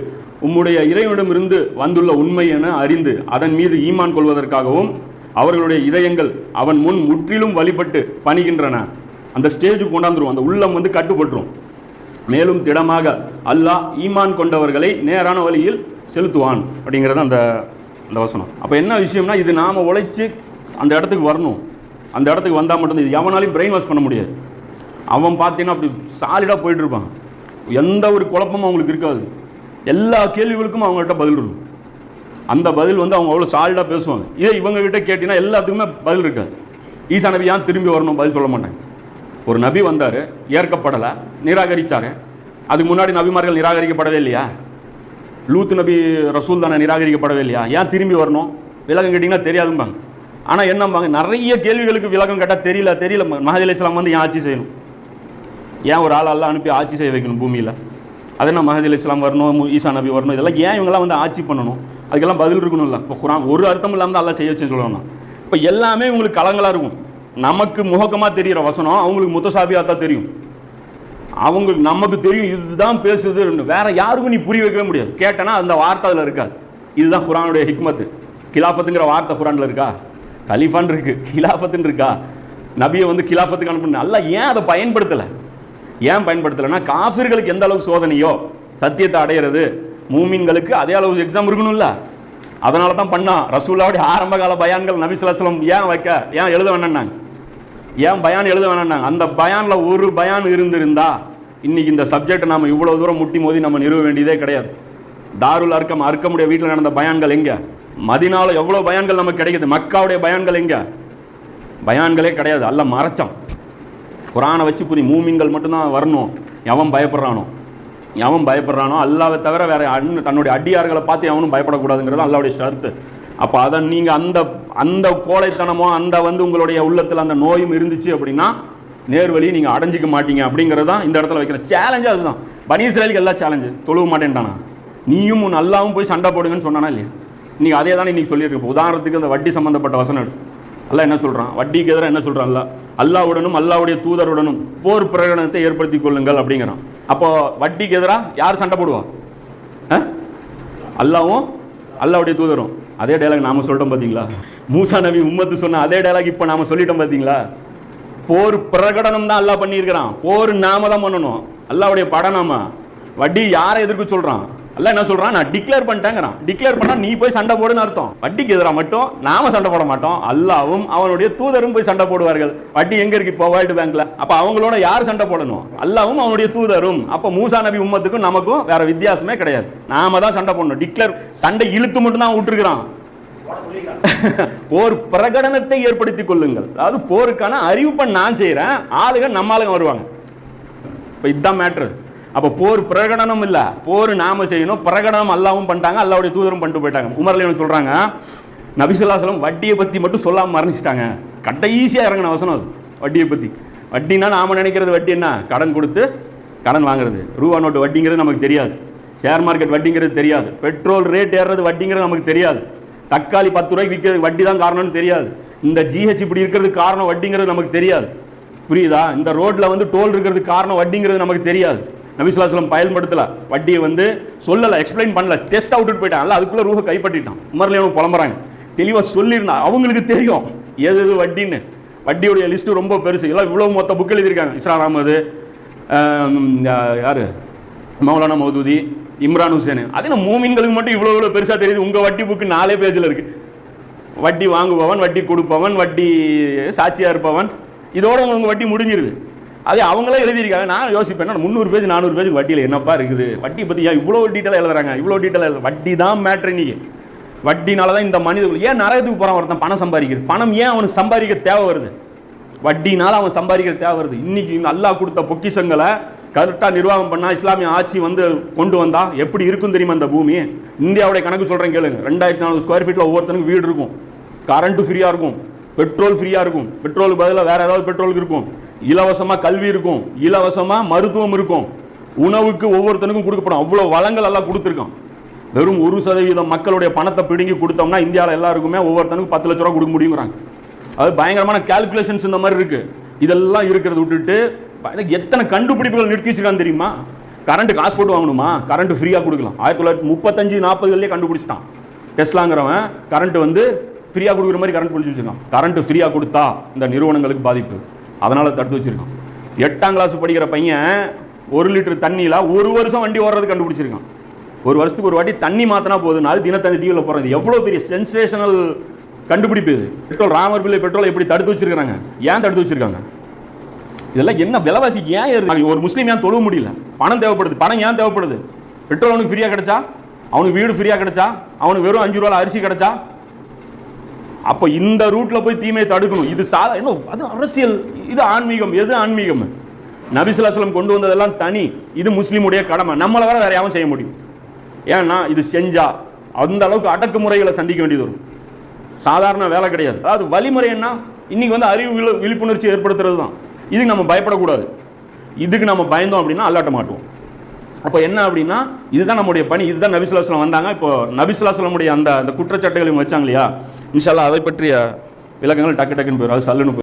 உம்முடைய இறைவனிடமிருந்து வந்துள்ள உண்மை என அறிந்து அதன் மீது ஈமான் கொள்வதற்காகவும் அவர்களுடைய இதயங்கள் அவன் முன் முற்றிலும் வழிபட்டு பணிகின்றன. அந்த ஸ்டேஜுக்கு கொண்டாந்துரும், அந்த உள்ளம் வந்து கட்டுப்பட்டுரும். மேலும் திடமாக அல்லாஹ் ஈமான் கொண்டவர்களை நேரான வழியில் செலுத்துவான் அப்படிங்கிறது அந்த வசனம். அப்போ என்ன விஷயம்னா, இது நாம் உழைச்சி அந்த இடத்துக்கு வரணும். அந்த இடத்துக்கு வந்தால் மட்டும்தான். இது எவனாலையும் பிரெயின் வாஷ் பண்ண முடியாது. அவன் பார்த்தீங்கன்னா அப்படி சாலிடாக போயிட்டு இருப்பான், எந்த ஒரு குழப்பமும் அவங்களுக்கு இருக்காது, எல்லா கேள்விகளுக்கும் அவங்கள்ட்ட பதில் இருக்கும். அந்த பதில் வந்து அவங்க அவ்வளோ சாலிடாக பேசுவாங்க. இதே இவங்ககிட்ட கேட்டிங்கன்னா எல்லாத்துக்குமே பதில் இருக்காது. ஈசா நபி ஏன் திரும்பி வரணும் பதில் சொல்ல மாட்டாங்க. ஒரு நபி வந்தார், ஏற்கப்படலை, நிராகரித்தார். அதுக்கு முன்னாடி நபிமார்கள் நிராகரிக்கப்படவே இல்லையா? லூத் நபி ரசூல் தானே நிராகரிக்கப்படவே இல்லையா? ஏன் திரும்பி வரணும்? விலகம் கேட்டிங்கன்னா தெரியாதும்பாங்க. ஆனால் என்னம்பாங்க, நிறைய கேள்விகளுக்கு விலகம் கேட்டால் தெரியல. மஹதி அலைஹிஸ்ஸலாம் வந்து ஏன் ஆட்சி செய்யணும்? ஏன் ஒரு ஆள் எல்லாம் அனுப்பி ஆட்சி செய்ய வைக்கணும் பூமியில்? அது என்ன மஹதி அலைஹிஸ்ஸலாம் வரணும், ஈசா நபி வரணும், இதெல்லாம் ஏன் இவங்கெல்லாம் வந்து ஆட்சி பண்ணணும்? அதுக்கெல்லாம் பதில் இருக்கணும்ல. இப்போ குர்ஆன் ஒரு அர்த்தம் இல்லாமல் தான் எல்லாம் செய்ய வச்சுன்னு சொல்லணும். இப்போ எல்லாமே உங்களுக்கு கலங்களாக இருக்கும். நமக்கு முகக்கமாக தெரிகிற வசனம் அவங்களுக்கு முத்தசாபியாக தான் தெரியும். அவங்களுக்கு நமக்கு தெரியும் இதுதான் பேசுது, வேற யாருக்கும் நீ புரிய வைக்கவே முடியாது. கேட்டனா அந்த வார்த்தை அதில் இருக்காது. இதுதான் குர்ஆனுடைய ஹிக்மத்து. கிலாஃபத்துங்கிற வார்த்தை குர்ஆனில் இருக்கா? கலீஃபான் இருக்கு, கிலாஃபத்துன்னு இருக்கா? நபியை வந்து கிலாஃபத்துக்கு அனுப்புன அல்லாஹ் ஏன் அதை பயன்படுத்தலை? ஏன் பயன்படுத்தலைன்னா காஃபிர்களுக்கு எந்த அளவுக்கு சோதனையோ சத்தியத்தை அடையிறது, மூமின்களுக்கு அதே அளவு எக்ஸாம் இருக்கணும்ல. அதனால தான் பண்ணா. ரசூலுல்லாஹ்வுடைய ஆரம்ப கால பயான்கள் நபி ஸல்லல்லாஹு அலைஹி வஸல்லம் ஏன் எழுத வேணான்னாங்க? ஏன் பயான் எழுத வேணான்னாங்க? அந்த பயானில் ஒரு பயான் இருந்திருந்தா இன்னைக்கு இந்த சப்ஜெக்டை நம்ம இவ்வளோ தூரம் முட்டி மோதி நம்ம நிறுவ வேண்டியதே கிடையாது. தாருல் அர்க்கமுடைய வீட்டில் நடந்த பயான்கள் எங்க? மதீனாவில் எவ்வளோ பயான்கள் நமக்கு கிடைக்குது? மக்காவுடைய பயான்கள் எங்க? பயான்களே கிடையாது. அல்லாஹ் மறைச்சான். குர்ஆனை வச்சு புரி, மூமின்கள் மட்டும்தான் வரணும். எவன் பயப்படுறானோ அல்லாஹ்வை தவிர வேற தன்னுடைய அடியார்களை பார்த்து எவனும் பயப்படக்கூடாதுங்கிறது அல்லாஹ்வுடைய ஷர்த்து. அப்போ அதை நீங்கள் அந்த கோழைத்தனமோ அந்த வந்து உங்களுடைய உள்ளத்தில் அந்த நோயும் இருந்துச்சு அப்படின்னா நேர்வழி நீங்கள் அடைஞ்சிக்க மாட்டீங்க. அப்படிங்கிறது தான் இந்த இடத்துல வைக்கிற சேலஞ்சு. அதுதான் பனி இஸ்ராயலுக்கு எல்லா சேலஞ்சு. தொழுவ மாட்டேன்ட்டானா, நீயும் உன் அல்லாவும் போய் சண்டை போடுங்கன்னு சொன்னானா இல்லையா? இன்றைக்கி அதே தானே இன்றைக்கி சொல்லியிருக்கோம். உதாரணத்துக்கு அந்த வட்டி சம்மந்தப்பட்ட வசனம் அல்லாஹ் என்ன சொல்கிறான்? வட்டிக்கு எதிராக என்ன சொல்கிறான்? அல்லாஹ்வுடனும் அல்லாஹ்வுடைய தூதருடனும் போர் பிரகடனத்தை ஏற்படுத்தி கொள்ளுங்கள் அப்படிங்கிறான். அப்போ வட்டிக்கு எதிராக யார் சண்டை போடுவா? அல்லாவும் அல்லாஹ்வுடைய தூதரும். அதே டைலாக் நாம சொல்லிட்டோம் பார்த்தீங்களா? மூசா நபி உம்மத்து சொன்ன அதே டைலாக் இப்போ நாம சொல்லிட்டோம் பார்த்தீங்களா? போர் பிரகடனம் தான் அல்லாஹ் பண்ணியிருக்கிறான். போர் நாம தான் பண்ணணும். அல்லாஹ்வுடைய படம் நாம. வட்டி யாரை எதிர்க்க சொல்றான்? அல்லாஹ் என்ன சொல்றான்? நான் டிக்ளேர் பண்ணிட்டேங்கிறான். டிக்ளேர் பண்ணா நீ போய் சண்டை போடுன்னு அர்த்தம். வட்டிக்கு எதிராக மட்டும் நாம சண்டை போட மாட்டோம், அல்லாவும் அவனுடைய தூதரும் போய் சண்டை போடுவார்கள். வட்டி எங்க இருக்கு இப்போ? வேர்ல்டு பேங்க்ல. அப்ப அவங்களோட யார் சண்டை போடணும்? அல்லாவும் அவனுடைய தூதரும். அப்ப மூசா நபி உம்மத்துக்கும் நமக்கும் வேற வித்தியாசமே கிடையாது. நாம தான் சண்டை போடணும். டிக்ளேர் சண்டை இழுத்து மட்டும் தான் விட்டுருக்கிறான். போர் பிரகடனத்தை ஏற்படுத்திக் கொள்ளுங்கள். அதாவது போருக்கான அறிவிப்பை நான் செய்யறேன், ஆளுங்க நம்ம ஆளுங்க வருவாங்க. இப்ப இதுதான் மேட்ரு. அப்போ போர் பிரகடனம் இல்லை, போர் நாம செய்யணும். பிரகடனம் அல்லாவும் பண்ணிட்டாங்க, அல்லாவுடைய தூதரும் பண்ணிட்டு போயிட்டாங்க. உமர் ரலியல்லாஹு சொல்றாங்க, நபி ஸல்லல்லாஹு அலைஹி வஸல்லம் வட்டியை பற்றி மட்டும் சொல்லாமல் மரணிச்சிட்டாங்க. கடைசியாக இறங்கின வசனம் அது. வட்டியை பற்றி. வட்டினா நாம நினைக்கிறது வட்டி என்ன? கடன் கொடுத்து கடன் வாங்குறது. ரூபா நோட்டு வட்டிங்கிறது நமக்கு தெரியாது. ஷேர் மார்க்கெட் வட்டிங்கிறது தெரியாது. பெட்ரோல் ரேட் ஏறுறது வட்டிங்கிறது நமக்கு தெரியாது. தக்காளி 10 ரூபாய்க்கு விற்கிறது வட்டி தான் காரணம்னு தெரியாது. இந்த ஜிஹெச் இப்படி இருக்கிறதுக்கு காரணம் வட்டிங்கிறது நமக்கு தெரியாது. புரியுதா? இந்த ரோட்டில் வந்து டோல் இருக்கிறதுக்கு காரணம் வட்டிங்கிறது நமக்கு தெரியாது. நபி ஸல்லல்லாஹு அலைஹி வஸல்லம் பயன்படுத்தல, வட்டியை வந்து சொல்லலை, எக்ஸ்பிளைன் பண்ணல, டெஸ்ட் அவுட்டு போயிட்டான். அதுக்குள்ள ரூஹை கைப்பற்றிட்டான். உமர்லையும் புலம்புறாங்க. தெளிவாக சொல்லியிருந்தா அவங்களுக்கு தெரியும் எது எது வட்டின்னு. வட்டியுடைய லிஸ்ட்டு ரொம்ப பெருசு. எல்லாம் இவ்வளோ மொத்த புக் எழுதியிருக்காங்க. இஸ்ரார் அஹமது, யார், மௌலானா மௌதூதி, இம்ரான் ஹுசேன். அது நம்ம மூமின்களுக்கு மட்டும் இவ்வளோ பெருசாக தெரியுது. உங்கள் வட்டி புக்கு 4 பேஜில் இருக்கு. வட்டி வாங்குபவன், வட்டி கொடுப்பவன், வட்டி சாட்சியாக இருப்பவன், இதோட உங்கள் வட்டி முடிஞ்சிருது. அது அவங்களே எழுதியிருக்காங்க. நான் யோசிப்பேன், 300 பேஜ் 400 பேஜ் வட்டியில் என்னப்பா இருக்குது? வட்டி பற்றி ஏன் இவ்வளோ டீட்டெயிலாக எழுதுறாங்க? இவ்வளோ டீட்டெயிலாக வட்டி தான் மேட்ரு. இன்னைக்கு வட்டினால தான் இந்த மனிதர்கள் ஏன் நரகத்துக்கு போகிறான்? ஒருத்தன் பணம் சம்பாதிக்கிறது. பணம் ஏன் அவனுக்கு சம்பாதிக்க தேவை வருது? வட்டினால அவன் சம்பாதிக்கிற தேவை வருது. இன்னைக்கு அல்லாஹ் கொடுத்த பொக்கிஷங்களை கரெக்டாக நிர்வாகம் பண்ணால், இஸ்லாமிய ஆட்சி வந்து கொண்டு வந்தா எப்படி இருக்கும் தெரியுமா? இந்த பூமி இந்தியாவுடைய கணக்கு சொல்கிறேன் கேளுங்க. 2400 ஸ்கொயர் ஃபீட்டில் ஒவ்வொருத்தனுக்கு வீடு இருக்கும், கரண்ட்டு ஃப்ரீயாக இருக்கும், பெட்ரோல் ஃப்ரீயாக இருக்கும், பெட்ரோலுக்கு பதிலாக வேறு ஏதாவது பெட்ரோலுக்கு இருக்கும், இலவசமாக கல்வி இருக்கும், இலவசமாக மருத்துவம் இருக்கும், உணவுக்கு ஒவ்வொருத்தனுக்கும் கொடுக்கப்படும். அவ்வளோ வளங்கள் எல்லாம் கொடுத்துருக்கோம். வெறும் 1% மக்களுடைய பணத்தை பிடுங்கி கொடுத்தோம்னா இந்தியாவில் எல்லாருக்குமே ஒவ்வொருத்தனுக்கும் 10 லட்ச ரூபா கொடுக்க முடியுங்கிறாங்க. அது பயங்கரமான கால்குலேஷன்ஸ் இந்த மாதிரி இருக்குது. இதெல்லாம் இருக்கிறத விட்டுட்டு எத்தனை கண்டுபிடிப்புகள் நிறுத்தி வச்சுருக்கான்னு தெரியுமா? கரண்ட் காசு போட்டு வாங்கணுமா? கரண்ட் ஃப்ரீயாக கொடுக்கலாம். 1935-40 கண்டுபிடிச்சிட்டான். டெஸ்லாங்கிறவன் கரண்ட் வந்து ஃப்ரீயாக கொடுக்குற மாதிரி கரண்ட் பிடிச்சி வச்சுருக்கான். கரண்ட் ஃப்ரீயாக கொடுத்தா இந்த நிறுவனங்களுக்கு பாதிப்பு, அதனால் தடுத்து வச்சுருக்கான். 8ஆம் கிளாஸ் படிக்கிற பையன் 1 லிட்டர் தண்ணியில் 1 வருஷம் வண்டி ஓடுறது கண்டுபிடிச்சிருக்கான். 1 வருஷத்துக்கு ஒரு வாட்டி தண்ணி மாற்றினா போதுனால தினத்தந்தி டிவியில் போகிறது. எவ்வளோ பெரிய சென்சேஷனல் கண்டுபிடிப்பு இது. பெட்ரோல், ராமர் பிள்ளை பெட்ரோலை எப்படி தடுத்து வச்சிருக்காங்க? ஏன் தடுத்து வச்சிருக்காங்க? இதெல்லாம் என்ன விலைவாசி ஏன் ஏறுது? ஒரு முஸ்லீம் ஏன் தொழ முடியல? பணம் தேவைப்படுது. பணம் ஏன் தேவைப்படுது? பெட்ரோல் அவனுக்கு ஃப்ரீயாக கிடைச்சா, அவனுக்கு வீடு ஃப்ரீயாக கிடைச்சா, அவனுக்கு வெறும் 5 ரூபாய் அரிசி கிடைச்சா, அப்போ இந்த ரூட்ல போய் தீமையை தடுக்கணும். இது சாதாரண, அது அரசியல், இது ஆன்மீகம். எது ஆன்மீகம்? நபி ஸல்லல்லாஹு அலைஹி வஸல்லம் கொண்டு வந்ததெல்லாம் தனி. இது முஸ்லீமுடைய கடமை. நம்மளை வர வேற யாரும் செய்ய முடியும்? ஏன்னா இது செஞ்சா அந்த அளவுக்கு அடக்குமுறைகளை சந்திக்க வேண்டியது வரும். சாதாரண வேலை கிடையாது. அதாவது வழிமுறை என்ன? இன்னைக்கு வந்து அறிவு விழிப்புணர்ச்சி ஏற்படுத்துறது தான். இதுக்கு நம்ம பயப்படக்கூடாது. இதுக்கு நம்ம பயந்தோம் அப்படின்னா அல்லாட்ட மாட்டுவோம். அப்போ என்ன அப்படின்னா இதுதான் நம்முடைய பணி. இதுதான் நபி ஸல்லல்லாஹு அலைஹி வஸல்லம் வந்தாங்க. இப்போ நபி ஸல்லல்லாஹு அலைஹி வஸல்லம் அந்த குற்றச்சாட்டுகளையும் வச்சாங்க இல்லையா? இன்ஷா அல்லாஹ் அதை பற்றிய விளக்கங்கள் டக்கு டக்குன்னு போயிடும். அது சல்லுன்னு